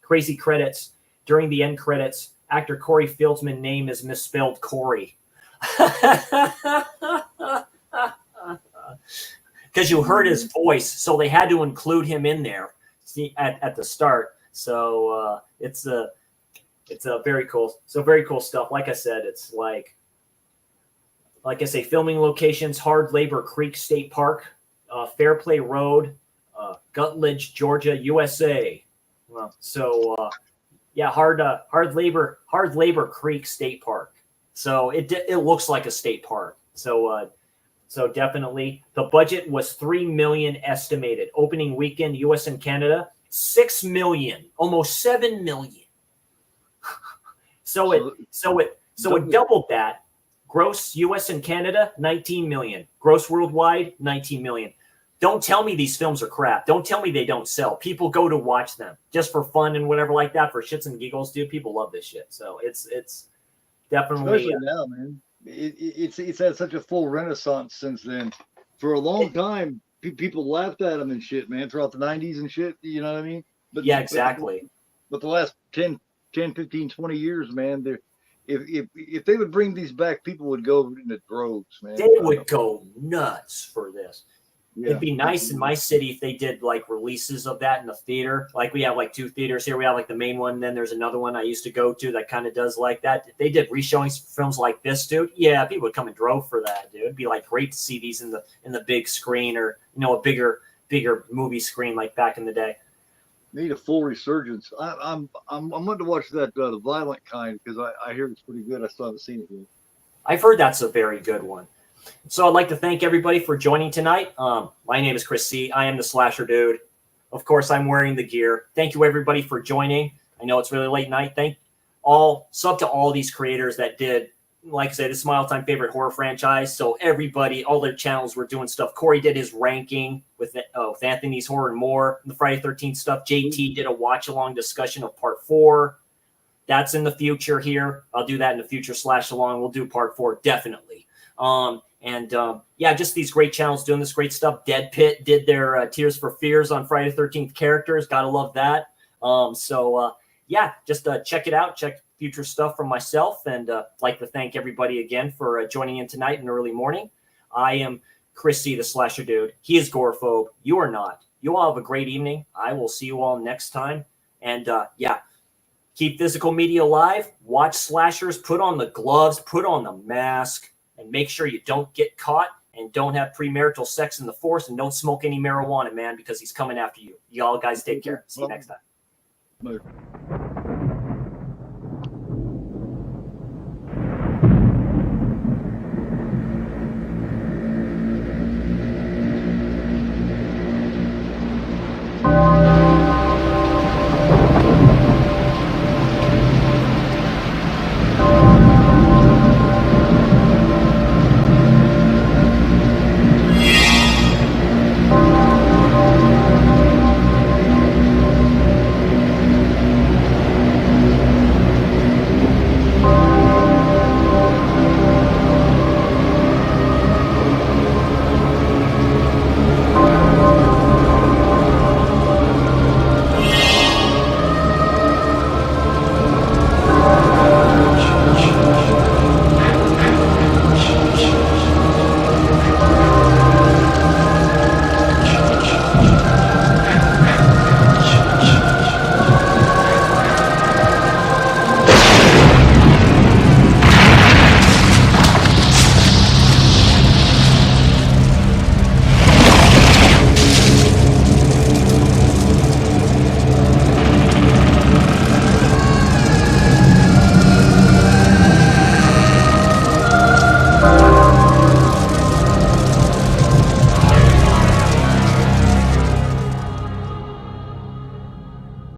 Crazy credits. During the end credits, actor Corey Fieldman's name is misspelled Corey. Because you heard his voice, so they had to include him in there at the start. So it's a very cool. So very cool stuff. Like I said, it's like I say, filming locations: Hard Labor Creek State Park, Fairplay Road, Gutledge, Georgia, USA. Hard Labor Creek State Park. So it looks like a state park. So definitely, the budget was $3 million estimated. Opening weekend, U.S. and Canada, $6 million, almost $7 million. So it doubled that. Gross U.S. and Canada, $19 million. Gross worldwide, $19 million. Don't tell me these films are crap. Don't tell me they don't sell. People go to watch them just for fun and whatever like that, for shits and giggles, dude. People love this shit. So it's definitely Especially now, man. It's had such a full renaissance since then. For a long time, people laughed at them and shit, man, throughout the 90s and shit. You know what I mean? But yeah, exactly. But the last 10, 15, 20 years, man, if they would bring these back, people would go in the droves, man. They would go nuts for this. Yeah. It'd be nice in my city if they did like releases of that in the theater. Like we have like 2 theaters here. We have like the main one. Then there's another one I used to go to that kind of does like that. If they did reshowings for films like this, dude, yeah, people would come and drove for that, dude. It'd be like great to see these in the big screen, or a bigger movie screen like back in the day. Need a full resurgence. I'm wanting to watch that the Violent Kind, because I hear it's pretty good. I still haven't seen it yet. I've heard that's a very good one. So I'd like to thank everybody for joining tonight. My name is Chris C. I am the Slasher Dude. Of course, I'm wearing the gear. Thank you, everybody, for joining. I know it's really late night. Sub to all these creators that did, like I said, this is my all-time favorite horror franchise. So everybody, all their channels were doing stuff. Corey did his ranking with Anthony's Horror and More, the Friday 13th stuff. JT did a watch-along discussion of Part 4. That's in the future here. I'll do that in the future /along. We'll do Part 4, definitely. Just these great channels doing this great stuff. Dead Pit did their Tears for Fears on Friday the 13th characters. Gotta love that. Just check it out. Check future stuff from myself, and like to thank everybody again for joining in tonight in the early morning. I am Chris C, the Slasher Dude. He is Gorephobe. You are not. You all have a great evening. I will see you all next time. And keep physical media alive. Watch slashers. Put on the gloves. Put on the mask. And make sure you don't get caught, and don't have premarital sex in the force, and don't smoke any marijuana, man, because he's coming after you. Y'all guys take care. See you next time. Later.